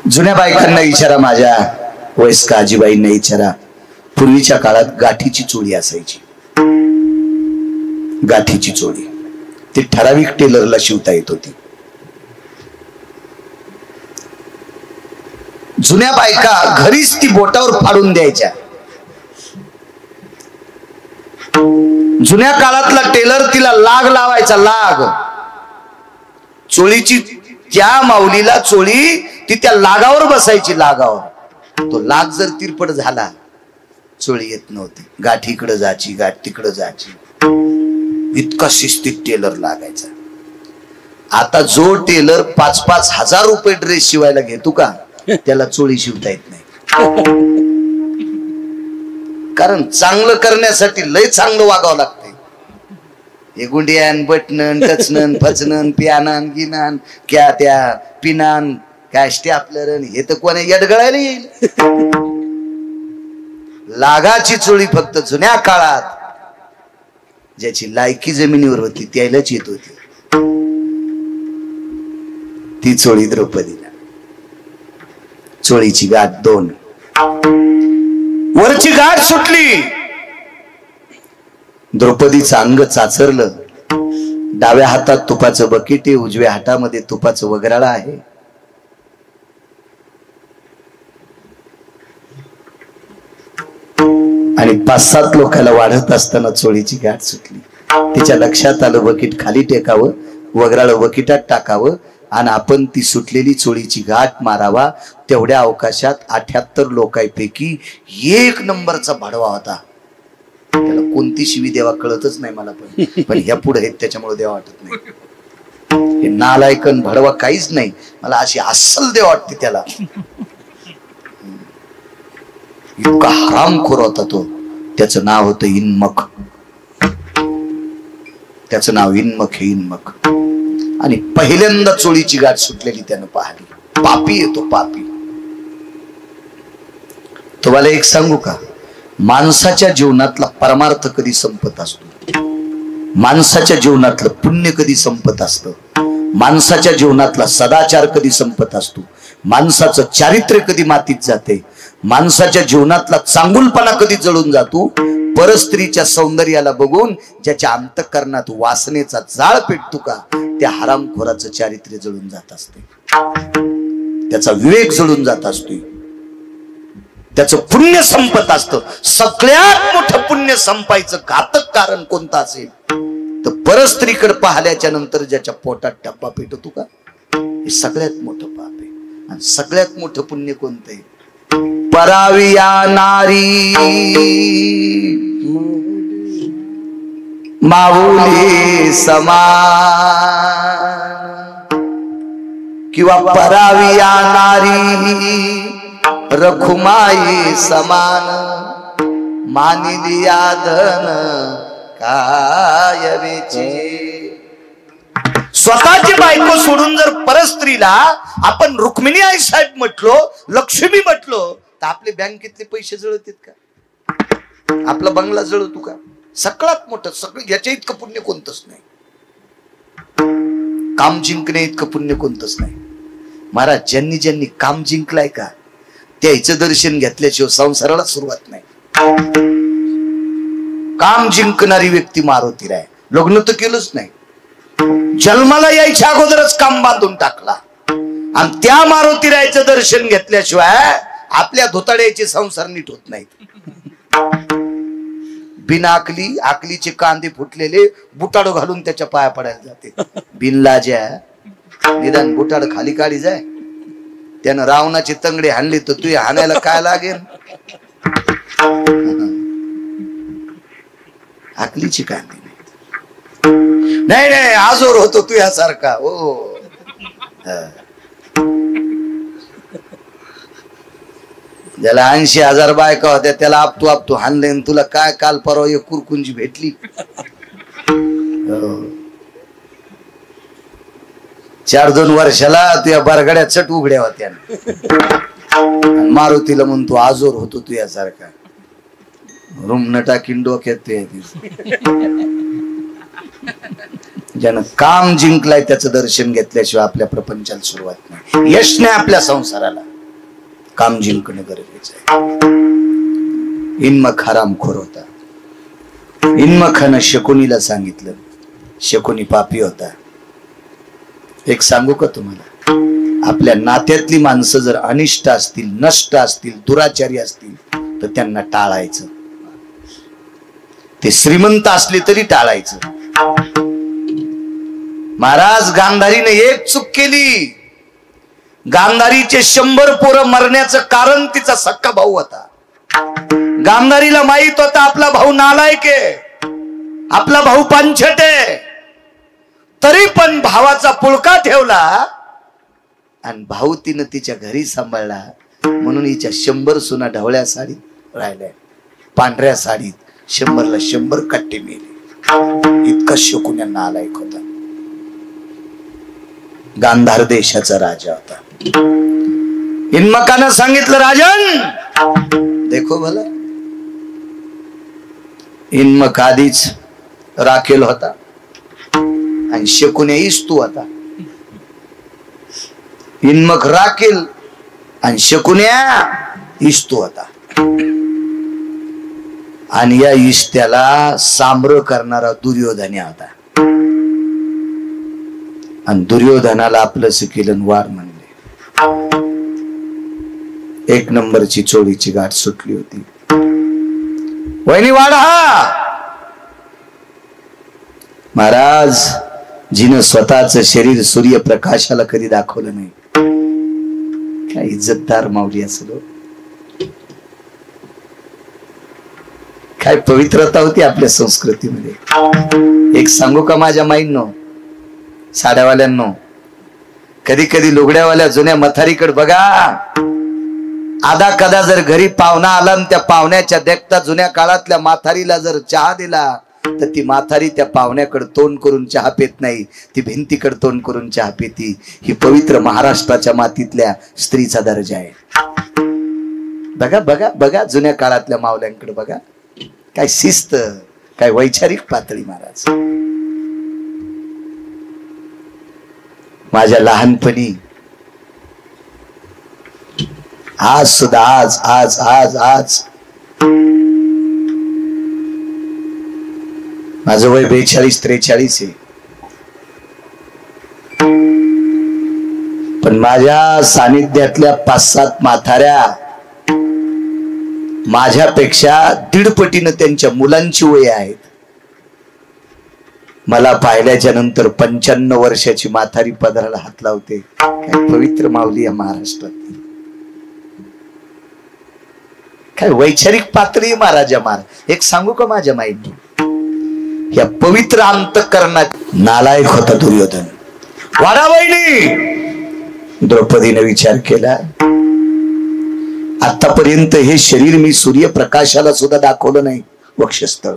जुन्या बायकांना विचारा, माझ्या वयस्क आजीबाईंना विचारा. पूर्वीच्या काळात गाठीची चोळी असायची. गाठीची चोळी ती ठराविक टेलरला शिवता येत होती. जुन्या बायका घरीच ती बोटावर फाडून द्यायच्या. जुन्या काळातला टेलर तिला लाग लावायचा. लाग चोळीची, त्या माऊलीला चोळी ती त्या लागावर बसायची. लागावर तो लाग जर तिरपट झाला चोळी येत नव्हती. गाठ इकडे जायची, गाठ तिकडे जायची. इतका शिस्तीत टेलर लागायचा. आता जो टेलर 5-5 हजार रुपये ड्रेस शिवायला घेतो का, त्याला चोळी शिवता येत नाही. कारण चांगलं करण्यासाठी लय चांगलं वागावं लागतंय. हे गुंडियान, बटनन, टचनन, फचनन, पियानन, गिनान, क्या त्या पिनान, काय स्टॅपलरन, हे तर कोणी यडगळायला येईल. लागाची चोळी फक्त जुन्या काळात ज्याची लायकी जमिनीवर होती त्यालाच येत होती. ती चोळी द्रौपदीला. चोळीची गाठ 2. वरची गाठ सुटली. द्रौपदीचं अंग चाचरलं. डाव्या हातात तुपाचं बकेट आहे, उजव्या हातामध्ये तुपाचं वगराळ आहे. आणि 5-7 लोकांना वाढत असताना चोळीची गाठ सुटली. तिच्या लक्षात आलं बकेट खाली टेकावं, वगराळ बकेटात टाकावं आणि आपण ती सुटलेली चोळीची गाठ मारावा. तेवढ्या अवकाशात 78 लोकांपैकी 1 नंबरचा भाडवा होता. त्याला कोणती शिवी देवा कळतच नाही मला, पण ह्या पुढे आहेत त्याच्यामुळे देवा वाटत नाही. हे नालायकन भडवा काहीच नाही, मला अशी अस्सल देव वाटते त्याला. इतका हरामखोर होता तो. त्याचं नाव होतं इन्मक. त्याचं नाव इन्मक हे इन्मक. आणि पहिल्यांदा चोळीची गाठ सुटलेली त्यानं पाहिली. पापी येतो पापी. तुम्हाला एक सांगू का, माणसाच्या जीवनातला परमार्थ कधी संपत असतो, माणसाच्या जीवनातलं पुण्य कधी संपत असतं, माणसाच्या जीवनातला सदाचार कधी संपत असतो, माणसाचं चारित्र्य कधी मातीत जाते, माणसाच्या जीवनातला चांगुलपणा कधी जळून जातो. परस्त्रीच्या सौंदर्याला बघून ज्याच्या अंतःकरणात वासनेचा जाळ पेटतो का, त्या हरामखोराचं चारित्र्य जळून जात असते, त्याचा विवेक जळून जात असतोय, त्याचं पुण्य संपत असतं. सगळ्यात मोठं पुण्य संपायचं घातक कारण कोणतं असेल तर परस्त्रीकडे पाहिल्याच्या नंतर ज्याच्या पोटात टप्पा पेटतो का, हे सगळ्यात मोठं पाप आहे. आणि सगळ्यात मोठं पुण्य कोणतं आहे? पराविया नारी माऊली समान, किंवा पराविया नारी रखुमाई समान, मानिलिया धन कायवेचे. स्वतःची बायको सोडून जर परस्त्रीला आपण रुक्मिणी आई साहेब म्हटलो, लक्ष्मी म्हटलो, तर आपले बँकेतले पैसे जळतात का? आपला बंगला जळतो का? सगळ्यात मोठं सगळं याच्या इतकं पुण्य कोणतंच नाही. काम जिंकणे इतकं पुण्य कोणतंच नाही. महाराज, ज्यांनी ज्यांनी काम जिंकलाय का, त्याचं दर्शन घेतल्याशिवाय संसाराला सुरुवात नाही. काम जिंकणारी व्यक्ती मारुती राय. लग्न तर केलंच नाही, जन्माला यायच्या अगोदरच काम बांधून टाकला. आणि त्या मारुती रायचं दर्शन घेतल्याशिवाय आपल्या धोताड्याचे संसार नीट होत नाहीत. बिना आकलीचे कांदे फुटलेले बुटाडो घालून त्याच्या पाया पडायला जाते. बिनलाज्या, निदान बुटाड खाली काढी जाय. त्यानं रावणाची तंगडी हाणली तर तू हाणायला काय लागेल? आकलीची कांदे नाही नाही, आजोर होतो तू यासारखा. हो, ज्याला 80,000 बायका होत्या त्याला आपतू हाणले, तुला काय काल परवा एक कुरकुंजी भेटली. 4-2 वर्षाला तुझ्या बरगड्या चट उघड्या होत्या. मारुतीला म्हणतो आजोर होतो तू यासारखा. रूम न टाकीन डोक्यात. ज्यानं काम जिंकलाय त्याचं दर्शन घेतल्याशिवाय आपल्या प्रपंचाला सुरुवात नाही. यश नाही आपल्या संसाराला. काम जिंकणं गरजेचं आहे. इन्मक हरामखोर होता. इन्मखानं शकुनीला सांगितलं. शकुनी पापी होता. एक सांगू का तुम्हाला, आपल्या नात्यातली माणसं जर अनिष्ट असतील, नष्ट असतील, दुराचारी असतील तर त्यांना टाळायचं. ते श्रीमंत असले तरी टाळायचं. महाराज, गांधारीने एक चूक केली. गांधारीचे 100 पोरं मरण्याचं कारण तिचा सक्का भाऊ होता. गांधारीला माहित होता आपला भाऊ नालायक आहे, आपला भाऊ पंचट आहे, तरी पण भावाचा पुळका ठेवला आणि भाऊ तिनं तिच्या घरी सांभाळला. म्हणून हिच्या 100 सुना ढवळ्या साडीत राहिल्या, पांढऱ्या साडीत 100ला 100 कट्टे मिळले. इतका शकुन्या नालायक होता. गांधार देशाचा राजा होता. इन्मकानं सांगितलं, राजन देखो भला. इन्मक आधीच राखेल होता आणि शकुन्या इस्तू होता. इनमक राखील आणि शकुन्या इष्टो होता. आणि या इष्ट्याला सांबर करणारा दुर्योधन होता. आणि दुर्योधनाला आपलं केलं वार म्हणले. एक नंबरची चोळीची गाठ सुटली होती. वहिनी वाढा. महाराज जिनं स्वतःच शरीर सूर्यप्रकाशाला कधी दाखवलं नाही, काय इज्जतदार माऊली असलो, काय पवित्रता होती आपल्या संस्कृतीमध्ये. एक सांगू का माझ्या माईंनो, साड्यावाल्यांनो, कधी कधी लुगड्यावाल्या जुन्या मथारीकडे बघा. आधा कदा जर घरी पाहुणा आला आणि त्या पाहुण्याच्या देखता जुन्या काळातल्या माथारीला जर चहा दिला तर ती माथारी त्या पाहुण्याकडे तोंड करून चहा पेत नाही, ती भिंतीकडे तोंड करून चहा पेती. ही पवित्र महाराष्ट्राच्या मातीतल्या स्त्रीचा दर्जा आहे. बघा बघा बघा जुन्या काळातल्या मावल्यांकडे बघा, काय शिस्त, काय वैचारिक पातळी. महाराज माझ्या लहानपणी आज सुद्धा आज आज आज आज माझं वय 42-43 आहे, पण माझ्या सानिध्यातल्या 5-7 म्हाताऱ्या माझ्यापेक्षा 1.5 पटीनं त्यांच्या मुलांची वय आहेत. मला पाहिल्याच्या नंतर 95 वर्षाची म्हातारी पदराला हात लावते. काय पवित्र माऊली या महाराष्ट्रात, काय वैचारिक पातळी महाराजा. महाराज एक सांगू का माझ्या माहिती, या पवित्र अंतःकरणात नालायक होता दुर्योधन. वाडा वहिनी, द्रौपदीने विचार केला, आतापर्यंत हे शरीर मी सूर्यप्रकाशाला सुद्धा दाखवलं नाही, वक्षस्थळ.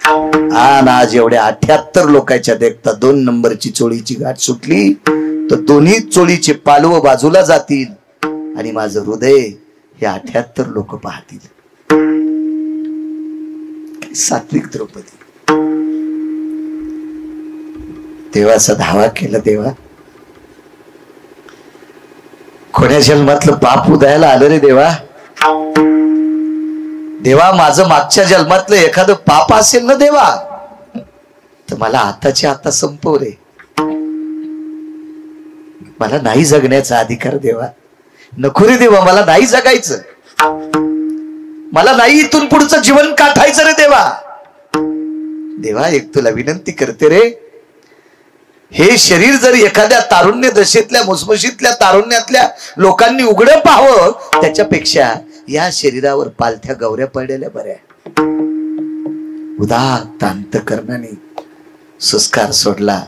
आणि आज एवढ्या 78 लोकांच्या देखता 2 नंबरची चोळीची गाठ सुटली तर दोन्ही चोळीचे पालव बाजूला जातील आणि माझं हृदय हे 78 लोक पाहतील. सात्विक द्रौपदी. देवाचा धावा केला. देवा, कोण्या जन्मातलं पाप उदयाला आलं रे देवा. देवा, माझं मागच्या जन्मातलं एखादं पाप असेल ना देवा, तर मला आताच्या आता संपव रे. मला नाही जगण्याचा अधिकार देवा. नको रे देवा, मला नाही जगायचं, मला नाही इथून पुढचं जीवन काठायचं रे देवा. देवा, एक तुला विनंती करते रे, हे शरीर जर एखाद्या तारुण्य दशेतल्या मुसमुशीतल्या तारुण्यातल्या लोकांनी उघडं पाहावं, त्याच्यापेक्षा या शरीरावर पालथ्या गौऱ्या पडलेल्या बऱ्या. उदात्त अंतःकरणाने संस्कार सोडला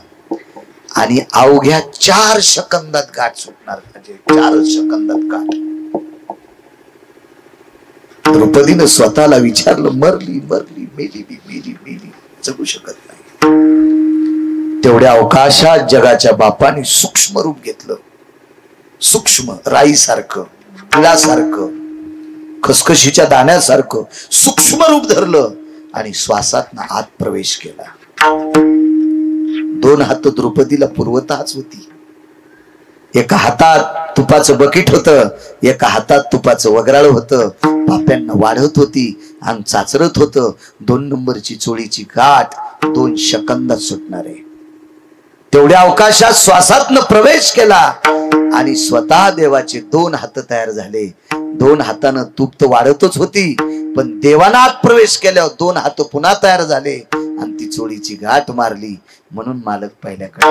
आणि अवघ्या 4 सेकंदात गाठ सुटणार. म्हणजे 4 सेकंदात गाठ. द्रौपदीनं स्वतःला विचारलं, मरली मरली, मेली मेली मेली, जगू शकत नाही. तेवढ्या अवकाशात जगाच्या बापाने सूक्ष्म रूप घेतलं. सूक्ष्म राईसारखं, तिळासारखं, खसखशीच्या दाण्यासारखं सूक्ष्म रूप धरलं आणि श्वासातनं आत प्रवेश केला. 2 हात द्रौपदीला पुरवतच होती. एका हातात तुपाचं बकीट होतं, एका हातात तुपाचं वगराळ होतं. पाप्यांना वाढत होती आणि चाचरत होतं. 2 नंबरची चोळीची गाठ 2 सेकंदात सुटणार आहे. तेवढ्या अवकाशात श्वासातनं प्रवेश केला आणि स्वतः देवाचे 2 हात तयार झाले. 2 हातानं तूप तर वाढतच होती, पण देवाना आत प्रवेश केल्यावर 2 हात पुन्हा तयार झाले आणि ती चोळीची गाठ मारली. म्हणून मालक पहिल्याकडे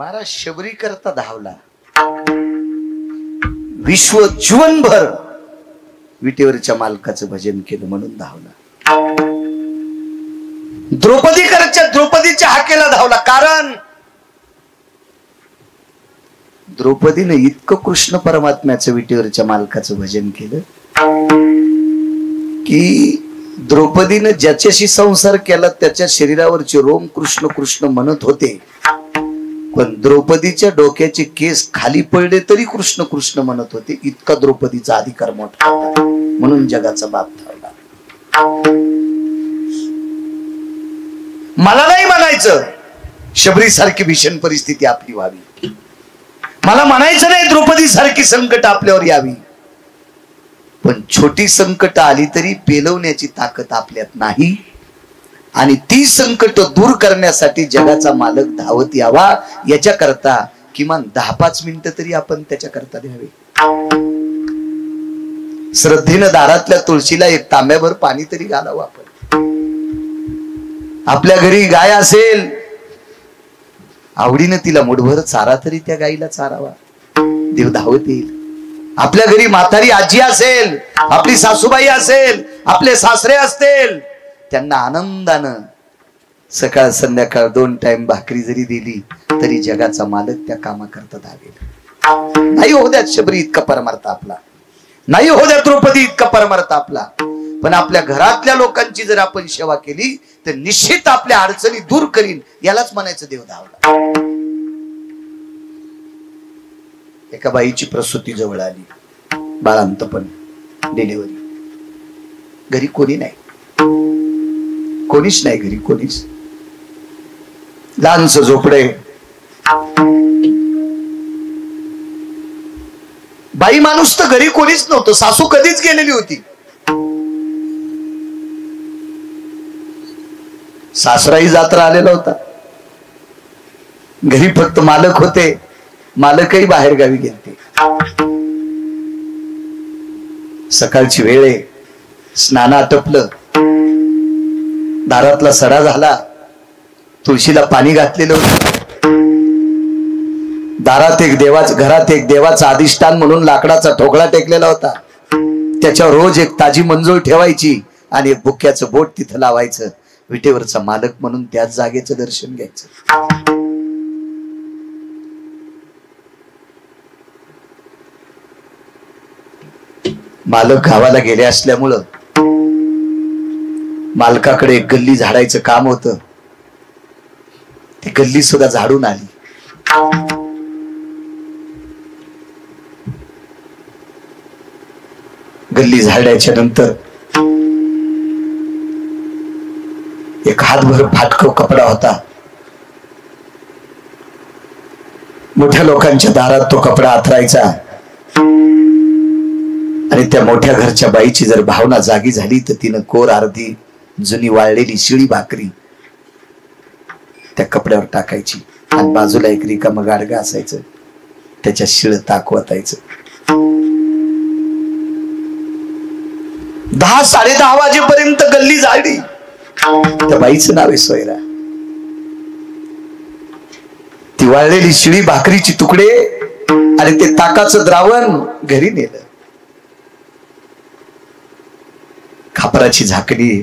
महाराज शबरी करता धावला, विश्व जीवनभर विटेवरच्या मालकाचं भजन केलं म्हणून धावला. द्रौपदीच्या हाकेला धावला, कारण द्रौपदीने इतकं कृष्ण परमात्म्याचं विटेवरच्या मालकाचं भजन केलं की द्रौपदीने ज्याच्याशी संसार केला त्याच्या शरीरावरचे रोम कृष्ण कृष्ण म्हणत होते, पण द्रौपदीच्या डोक्याचे केस खाली पडले तरी कृष्ण कृष्ण म्हणत होते. इतका द्रौपदीचा अधिकार मोठा होता, म्हणून जगाचा बाप धावला. मला नाही म्हणायचं शबरी सारखी भीषण परिस्थिती आपली व्हावी, मला म्हणायचं नाही द्रौपदी सारखी संकट आपल्यावर यावी, पण छोटी संकट आली तरी पेलवण्याची ताकद आपल्यात नाही. आणि ती संकट दूर करण्यासाठी जगाचा मालक धावत यावा, याच्याकरता किमान 10-5 मिनिटं तरी आपण त्याच्याकरता द्यावे. श्रद्धेनं दारातल्या तुळशीला एक तांब्याभर पाणी तरी घालावं. आपण आपल्या घरी गाय असेल, आवडीनं तिला मुठभर चारा तरी त्या गाईला चारावा, देव धावत येईल. आपल्या घरी म्हातारी आजी असेल, आपली सासूबाई असेल, आपले सासरे असतील, त्यांना आनंदानं सकाळ संध्याकाळ 2 टाइम भाकरी जरी दिली तरी जगाचा मालक त्या कामाकरता धावेल. नाही हो द्या शबरी इतका परमार्थ आपला, नाही हो द्या द्रौपदी इतका परमार्थ आपला, पण आपल्या घरातल्या लोकांची जर आपण सेवा केली तर निश्चित आपल्या अडचणी दूर करीन, यालाच म्हणायचं देव धावला. एका बाईची प्रसूती जवळ आली, बाळांतपण, डिलिव्हरी. घरी कोणी नाही, कोणीच नाही घरी, कोणीच. लहानस झोपडे. बाई माणूस तर घरी कोणीच नव्हतं, सासू कधीच गेलेली होती. सासराही जात्रा आलेला होता, घरी फक्त मालक होते, मालकही बाहेर गावी गेलते. सकाळची वेळ आहे, स्नान आटपलं, दारातला सडा झाला, तुळशीला पाणी घातलेलं होतं. घरात एक देवाचं अधिष्ठान म्हणून लाकडाचा ठोकळा टेकलेला होता, त्याच्यावर रोज एक ताजी मंजूळ ठेवायची आणि एक बुक्याचं बोट तिथं लावायचं. विटेवरचा मालक म्हणून त्याच जागेचं दर्शन घ्यायचं. मालक गावाला गेले असल्यामुळं मालकाकडे एक गल्ली झाडायचं काम होतं, ती गल्ली सुद्धा झाडून आली. गल्ली झाडायच्या नंतर एक हातभर फाटकं कपडा होता, मोठ्या लोकांच्या दारात तो कपडा आथरायचा आणि त्या मोठ्या घरच्या बाईची जर भावना जागी झाली तर तिनं कोर अर्धी जुनी वाळलेली शिळी भाकरी त्या कपड्यावर टाकायची आणि बाजूला एक रिकामं गाडगा असायचं, त्याच्या शिळ ताक वतायचं. 10-10:30 वाजेपर्यंत गल्ली झाली. त्या बाईचं नाव आहे सोयरा. ती वाळलेली शिळी भाकरीची तुकडे आणि ते ताकाचं द्रावण घरी नेलं. खापराची झाकणी,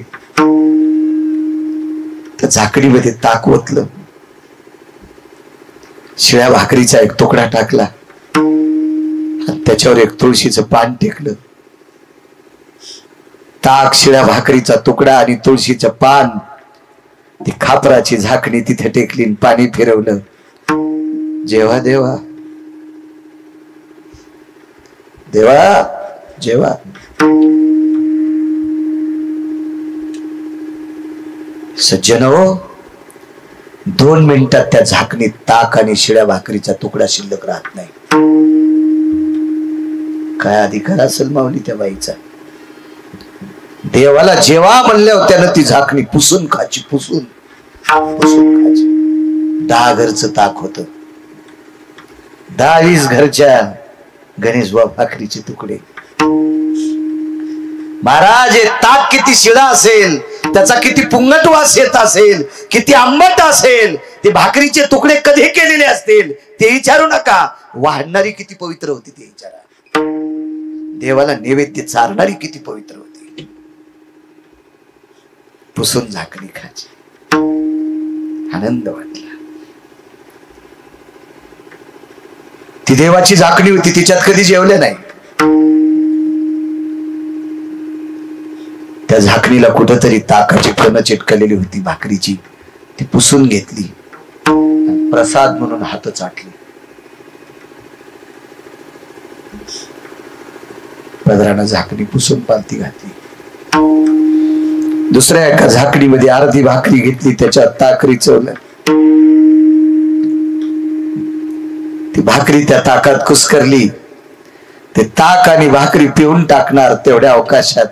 त्या झाकणीमध्ये ताक ओतलं, शिळ्या भाकरीचा एक तुकडा टाकला, त्याच्यावर एक तुळशीचं पान टेकलं. ताक, शिळ्या भाकरीचा तुकडा आणि तुळशीचं पान, ती खापराची झाकणी तिथे टेकली, पाणी फिरवलं. जेवा देवा, देवा जेवा. सज्जनो, 2 मिनिटात त्या झाकणीत ताक आणि शिळ्या भाकरीचा तुकडा शिल्लक राहत नाही. काय अधिकार असेल माऊली त्या बाईचा. देवाला जेव्हा म्हणल्यावर त्यानं ती झाकणी पुसून खायची, पुसून खायची. 10 घरचं ताक होत, 10-20 घरच्या गणेश भाकरीचे तुकडे. महाराज, हे ताक किती शिळा असेल, त्याचा किती पुंगट वास येत असेल, किती आंबट असेल, ते भाकरीचे तुकडे कधी केलेले असतील ते विचारू नका. वाढणारी किती पवित्र होती ते विचारा. देवाला नैवेद्य चारणारी किती पवित्र होती. पुसून झाकणी खायची, आनंद वाटला. ती देवाची झाकणी होती, तिच्यात कधी जेवले नाही. त्या झाकणीला कुठंतरी ताकाची कण चिटकलेली होती भाकरीची, ती पुसून घेतली, प्रसाद म्हणून हात चाटले. पदरानं झाकणी पुसून पालती घातली. दुसऱ्या एका झाकणीमध्ये अर्धी भाकरी घेतली, त्याच्यात ताक रिचवलं. ती भाकरी त्या ताकात कुस्करली. ते ताक आणि भाकरी पिऊन टाकणार तेवढ्या अवकाशात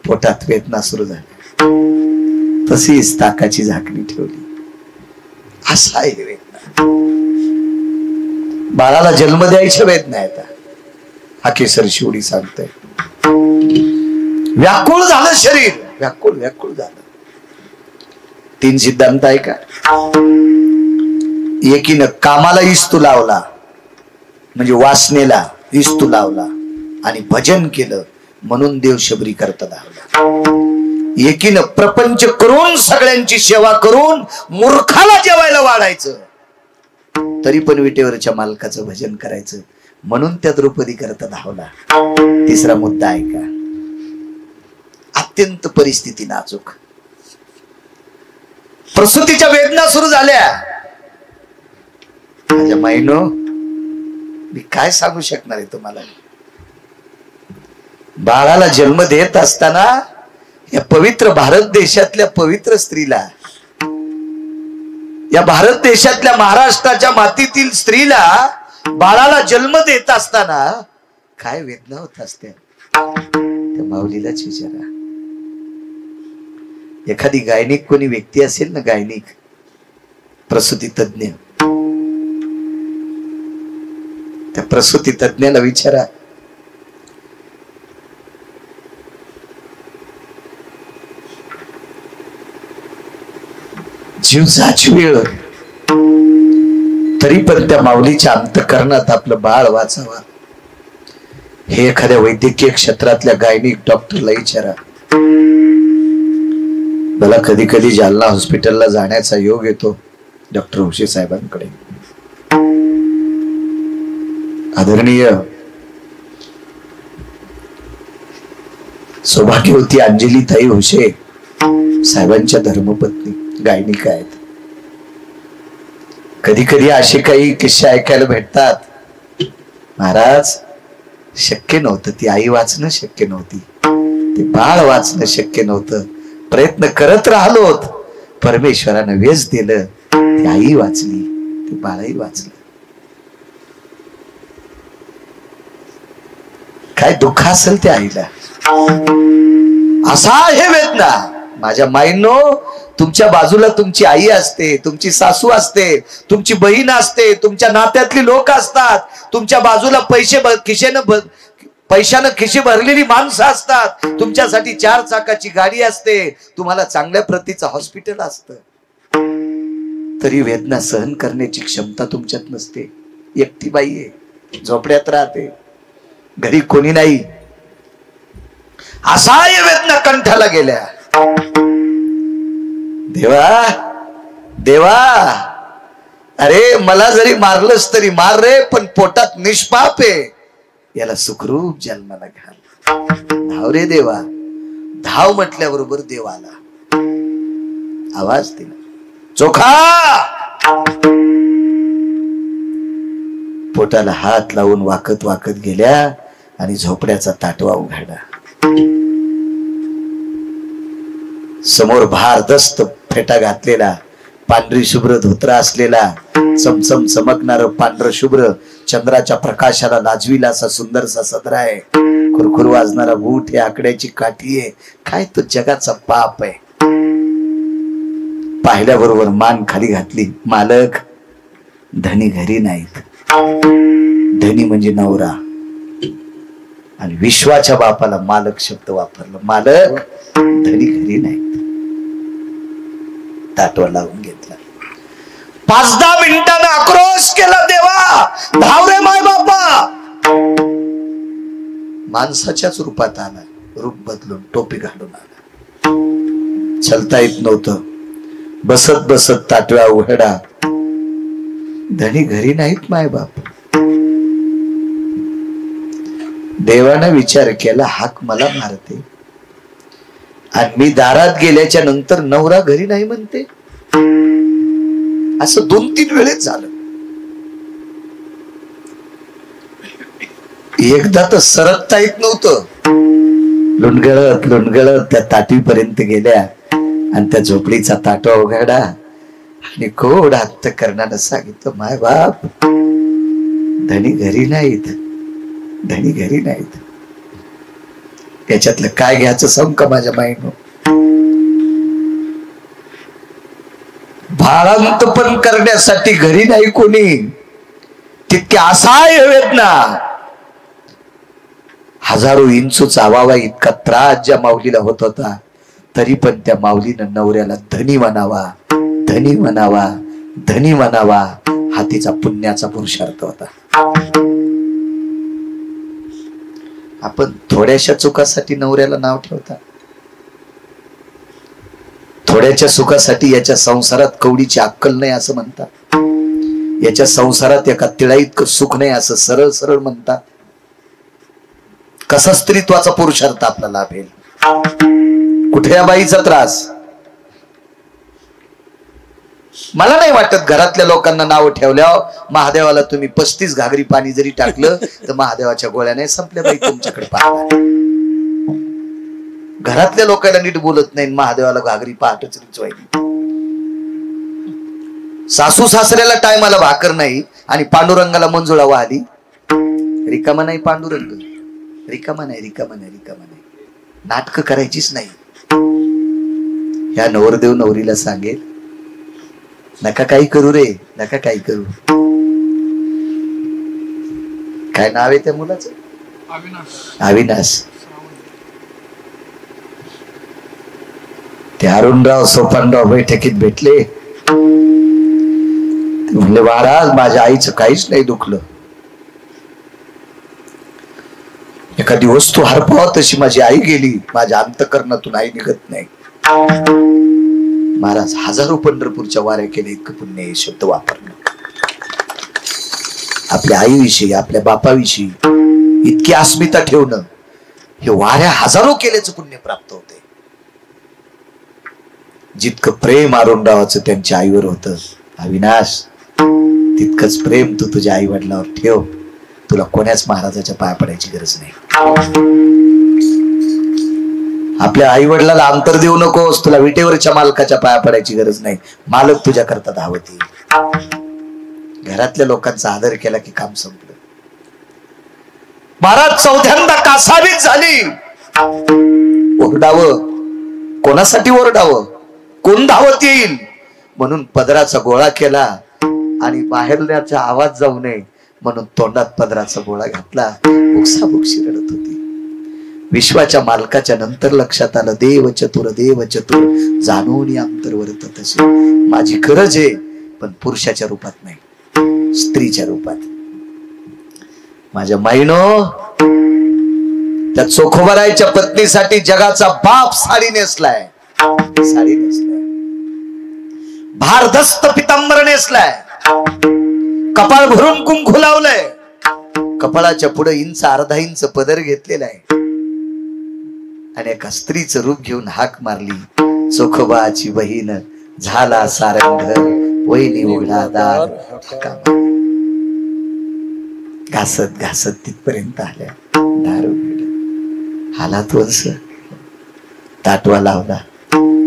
पोटात वेदना सुरू झाली. तशीच ताकाची झाकणी ठेवली. असा आहे वेदना. बाळाला जन्म द्यायच्या वेदना येतात. हा केसर शिवडी सांगतोय. व्याकुळ झालं शरीर, व्याकुळ व्याकुळ झालं. 3 सिद्धांत आहे का? एकीनं कामाला इस्तू लावला, म्हणजे वासनेला इस्तू लावला आणि भजन केलं म्हणून देव शबरी करता धावला. एकीनं प्रपंच करून सगळ्यांची सेवा करून मूर्खाला जेवायला वाढायचं, तरी पण विटेवरच्या मालकाचं भजन करायचं म्हणून त्या द्रौपदी करता धावला. तिसरा मुद्दा आहे का? अत्यंत परिस्थिती नाजूक. प्रसूतीच्या वेदना सुरू झाल्या. माझ्या माईनो, मी काय सांगू शकणार आहे तुम्हाला. बाळाला जन्म देत असताना या पवित्र भारत देशातल्या पवित्र स्त्रीला, या भारत देशातल्या महाराष्ट्राच्या मातीतील स्त्रीला बाळाला जन्म देत असताना काय वेदना होत असत्या त्या माऊलीलाच विचारा. एखादी गायनिक कोणी व्यक्ती असेल ना, गायनिक, प्रसूती तज्ञ, त्या प्रसूती तज्ञाला विचारा, जीवसाची वेळ तरी पण त्या माऊलीच्या अंतःकरणात आपलं बाळ वाचावा, हे एखाद्या वैद्यकीय क्षेत्रातल्या गायनिक डॉक्टरला विचारा. मला कधी कधी जालना हॉस्पिटलला जाण्याचा योग येतो डॉक्टर हुशे साहेबांकडे. आदरणीय सौभाग्यवती अंजली ताई हुशे साहेबांच्या धर्मपत्नी गायनिका आहेत. कधी कधी असे काही किस्से ऐकायला भेटतात. महाराज, शक्य नव्हतं, ती आई वाचणं शक्य नव्हती, ते बाळ वाचणं शक्य नव्हतं, प्रयत्न करत राहिलोत, परमेश्वरानं वेच दिलं, ती आई वाचली, ते बाळही वाचलं. काय दुःख असेल त्या आईला. असा हे वेदना. माझ्या माईंनो, तुमच्या बाजूला तुमची आई असते, तुमची सासू असते, तुमची बहीण असते, तुमच्या नात्यातली लोक असतात, तुमच्या बाजूला पैशानं खिशे भरलेली माणसं असतात, तुमच्यासाठी 4 चाकाची गाडी असते, तुम्हाला चांगल्या प्रतीचं हॉस्पिटल असतं, तरी वेदना सहन करण्याची क्षमता तुमच्यात नसते. एकटी बाई आहे, झोपड्यात राहते, घरी कोणी नाही. असाय वेदना कंठाला गेल्या. देवा देवा, अरे मला जरी मारलंस तरी मार रे, पण पोटात निष्पाप आहे, याला सुखरूप जन्माला घाल. धाव रे देवा, धाव म्हटल्याबरोबर देव आला. आवाज दिला, चोखा. पोटाला हात लावून वाकत वाकत गेल्या आणि झोपड्याचा ताटवा उघडला. समोर भारदस्त फेटा घातलेला, पांढरी शुभ्र धोत्रा असलेला, चमचम चमकणार पांढर शुभ्र, चंद्राच्या प्रकाशाला लाजवीला असा सुंदरसा सदरा आहे, खुरखुर वाजणारा बूट आहे, आकड्याची काठी आहे. काय तो जगाचा पाप आहे. पाहिल्याबरोबर मान खाली घातली. मालक, धनी घरी नाहीत. धनी म्हणजे नवरा, आणि विश्वाच्या बापाला मालक शब्द वापरला. मालक, धनी घरी नाहीत. ताटवा लावून घेतला. 5-10 मिनिटांना आक्रोश केला, देवा धाव रे माय बापा. माणसाच्याच रूपात आला, रूप बदलून टोपी घालून आला. चलता येत नव्हतं. बसत बसत ताटव्या उघडा. धनी घरी नाहीत माय बाप. देवानं विचार केला, हाक मला मारते आणि मी दारात गेल्याच्या नंतर नवरा घरी नाही म्हणते. असं 2-3 वेळेस झालं. एकदा तर सरकता येत नव्हतं. लुणगळत लुणगळत त्या ताटीपर्यंत गेल्या आणि त्या झोपडीचा ताटवा उघडा आणि गोड हत्त करण्यानं सांगितलं, माय बाप धनी घरी नाहीत, धनी घरी नाहीत. याच्यातलं काय घ्यायचं सांग का माझ्या माईनं. भाळांत पण करण्यासाठी घरी नाही कोणी. तितके असहाय्य वेदना, हजारो इंचू चावावा इतका त्रास ज्या माऊलीला होत होता, तरी पण त्या माऊलीनं नवऱ्याला धनी म्हणावा, धनी म्हणावा, धनी म्हणावा, हा तिचा पुण्याचा पुरुषार्थ होता. आपण थोड्याशा चुकासाठी नवऱ्याला नाव ठेवता. थोड्याच्या सुखासाठी याच्या संसारात कवडीची अक्कल नाही असं म्हणता. याच्या संसारात एका तिळा इतकं सुख नाही असं सरळ सरळ म्हणता. कसा स्त्रीत्वाचा पुरुषार्थ आपला लाभेल. कुठे या बाईचा त्रास. मला नाही वाटत घरातल्या लोकांना नाव ठेवल्यावर महादेवाला तुम्ही 35 घागरी पाणी जरी टाकलं तर महादेवाच्या गोळ्याने संपल्या बाई तुमच्याकडे पाहता. घरातल्या लोकांना नीट बोलत नाही, महादेवाला घागरी पहाटच रिचवायली. सासू सासऱ्याला टायमाला भाकर नाही आणि पांडुरंगाला मंजुळा वाहली. रिकामा नाही पांडुरंग, रिकामा नाही, रिकामा नाही, रिकामा नाही. नाटक करायचीच नाही. ह्या नवरदेव नवरीला सांगेल, नका काही करू रे, नका काही करू. काय नाव आहे त्या मुलाचं? अविनाश. ते अरुणराव सोपानराव बैठकीत भेटले. म्हणले, महाराज माझ्या आईचं काहीच नाही दुखलं. एखादी वस्तू हरपाव तशी माझी आई गेली, माझ्या अंतकरणातून आई निघत नाही. महाराज हजारो पंढरपूरच्या वाऱ्या केल्या, इतकं पुण्य हे शब्द वापरणं. आपल्या आईविषयी, आपल्या बापाविषयी इतकी अस्मिता ठेवणं, हे वाऱ्या हजारो केल्याचं पुण्य प्राप्त होते. जितकं प्रेम अरुणरावाचं त्यांच्या आईवर होतं, अविनाश तितकंच प्रेम तू तुझ्या आई वडिलांवर ठेव. तुला कोण्याच महाराजाच्या पाया पडायची गरज नाही. आपल्या आई वडिलाला अंतर देऊ नकोस. तुला विटेवरच्या मालकाच्या पाया पडायची गरज नाही. मालक तुझ्या करता धावत येईल. घरातल्या लोकांचा आदर केला की काम संपलं. महाराज चौथ्यांदा कासावीस झाली. ओरडावं कोणासाठी, ओरडावं कोण धावत येईल म्हणून पदराचा गोळा केला आणि बाहेरल्याचा आवाज जाऊ नये म्हणून तोंडात पदराचा गोळा घातला. बुक्साबुक्शी रडत होती. विश्वाच्या मालकाच्या नंतर लक्षात आलं, देव चतुर, देव चतुर, जाणून अंतर्वर्त तसे. माझी गरज आहे पण पुरुषाच्या रूपात नाही, स्त्रीच्या रूपात. माझ्या माईनो त्या चोखोबरायच्या पत्नीसाठी जगाचा बाप साडी नेसलाय, साडी नेसलाय. भारदस्त पितांबर नेसलाय. कपाळ भरून कुंकू लावलंय. कपाळाच्या पुढे इंच अर्धा इंच पदर घेतलेला आहे आणि एका स्त्रीचं रूप घेऊन हाक मारली, चोखोबाची बहीण झाला सारंग, वैनी उघडा दार. घासत घासत तिथपर्यंत आल्या. दार उघडलं. हालात वंस ताटवा लावला.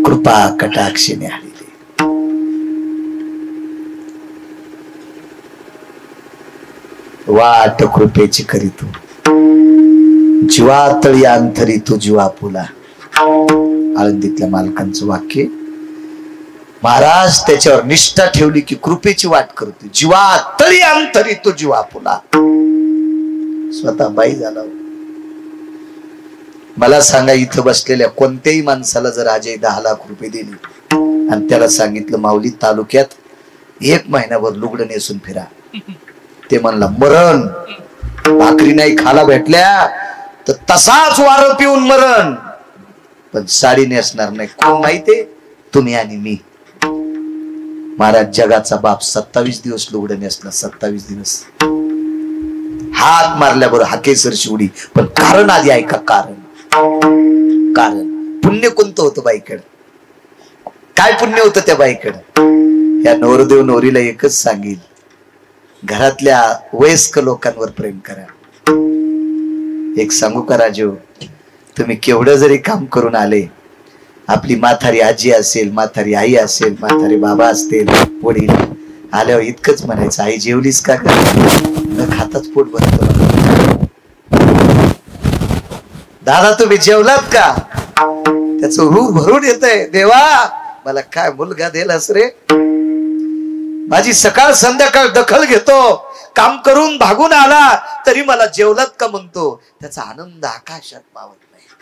कृपा कटाक्षीने आलेली. वाट कृपेची करी तू, जीवातळी अंतरी तू जीवा पुला. आळंदीतल्या मालकांचं वाक्य. महाराज त्याच्यावर निष्ठा ठेवली की कृपेची वाट करतो. जीवातळी अंतरी तू जीवा पुला. स्वतः बाई झाला. मला सांगा, इथं बसलेल्या कोणत्याही माणसाला जर अजय 10 लाख रुपये दिले आणि त्याला सांगितलं माऊली तालुक्यात 1 महिन्यावर लुगडं नेसून फिरा. ते म्हणला मरण, भाकरी नाही खाला भेटल्या तर तसाच वारं पिऊन मरण, पण साडी नेसणार नाही. कोण माहितीये? तुम्ही आणि मी. महाराज जगाचा बाप 27 दिवस लुगडं नेसला. 27 दिवस हात मारल्याबरोबर हाकेसर शिवडी. पण कारण आधी ऐका. कारण पुण्य कोणतं होतं बाईकडं? काय पुण्य होतं त्या बाईकडं? या नवरदेव नवरीला एकच सांगेल, घरातल्या वयस्क लोकांवर प्रेम करा. एक सांगू का राजू, तुम्ही केवढं जरी काम करून आले, आपली म्हातारी आजी असेल, म्हातारी आई असेल, म्हातारी बाबा असतील, वडील आल्यावर इतकंच म्हणायचं, आई जेवलीस का? न खाताच पोट भरतो. दादा तुम्ही जेवलात का? त्याचं रूप भरून येतंय, देवा मला काय मुलगा दिलास रे. माझी सकाळ संध्याकाळ दखल घेतो, काम करून भागून आला तरी मला जेवलात का म्हणतो. त्याचा आनंद आकाशात मावत नाही.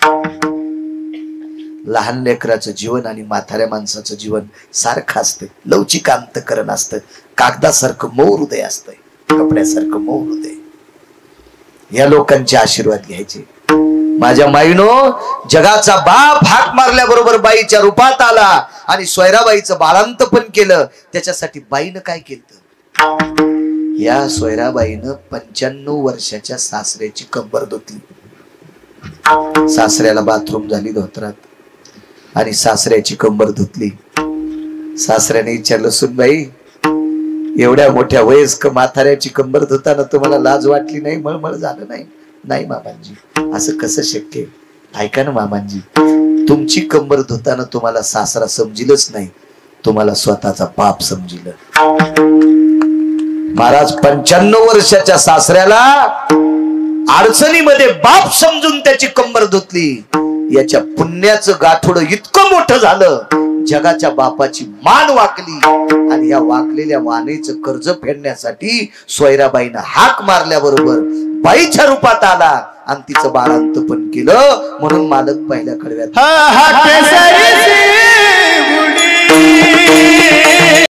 लहान लेकराचं जीवन आणि म्हाताऱ्या माणसाचं जीवन सारखं असतं. लवचिक अंतकरण असतं, कागदासारखं मऊ हृदय असतंय, कपड्यासारखं मऊ हृदय. या लोकांचे आशीर्वाद घ्यायचे. माझ्या माईनो, जगाचा बाप हाक मारल्याबरोबर बाईच्या रूपात आला आणि सोयराबाईचं बाळांतपण केलं. त्याच्यासाठी बाईनं काय केलं? या सोयराबाईनं 95 वर्षाच्या सासऱ्याची कंबर धुतली. सासऱ्याला बाथरूम झाली धोत्रात आणि सासऱ्याची कंबर धुतली. सासऱ्याने विचारलं, सुनबाई एवढ्या मोठ्या वयस्क म्हाताऱ्याची कंबर धुताना तुम्हाला लाज वाटली नाही? मळमळ झालं नाही? नाही मामांजी, असं कसं शक्य? ऐका ना मामांजी, तुमची कंबर धुताना तुम्हाला सासरा समजिलच नाही, तुम्हाला स्वतःचा बाप समजिल. महाराज 95 वर्षाच्या सासऱ्याला अडचणीमध्ये बाप समजून त्याची कंबर धुतली. याच्या पुण्याचं गाठोडं इतकं मोठं झालं, जगाच्या बापाची मान वाकली आणि या वाकलेल्या मानेचं कर्ज फेडण्यासाठी सोयराबाईनं हाक मारल्याबरोबर बाईच्या रूपात आला आणि तिचं बाळांतपण केलं. म्हणून मालक पहिल्या कडव्यात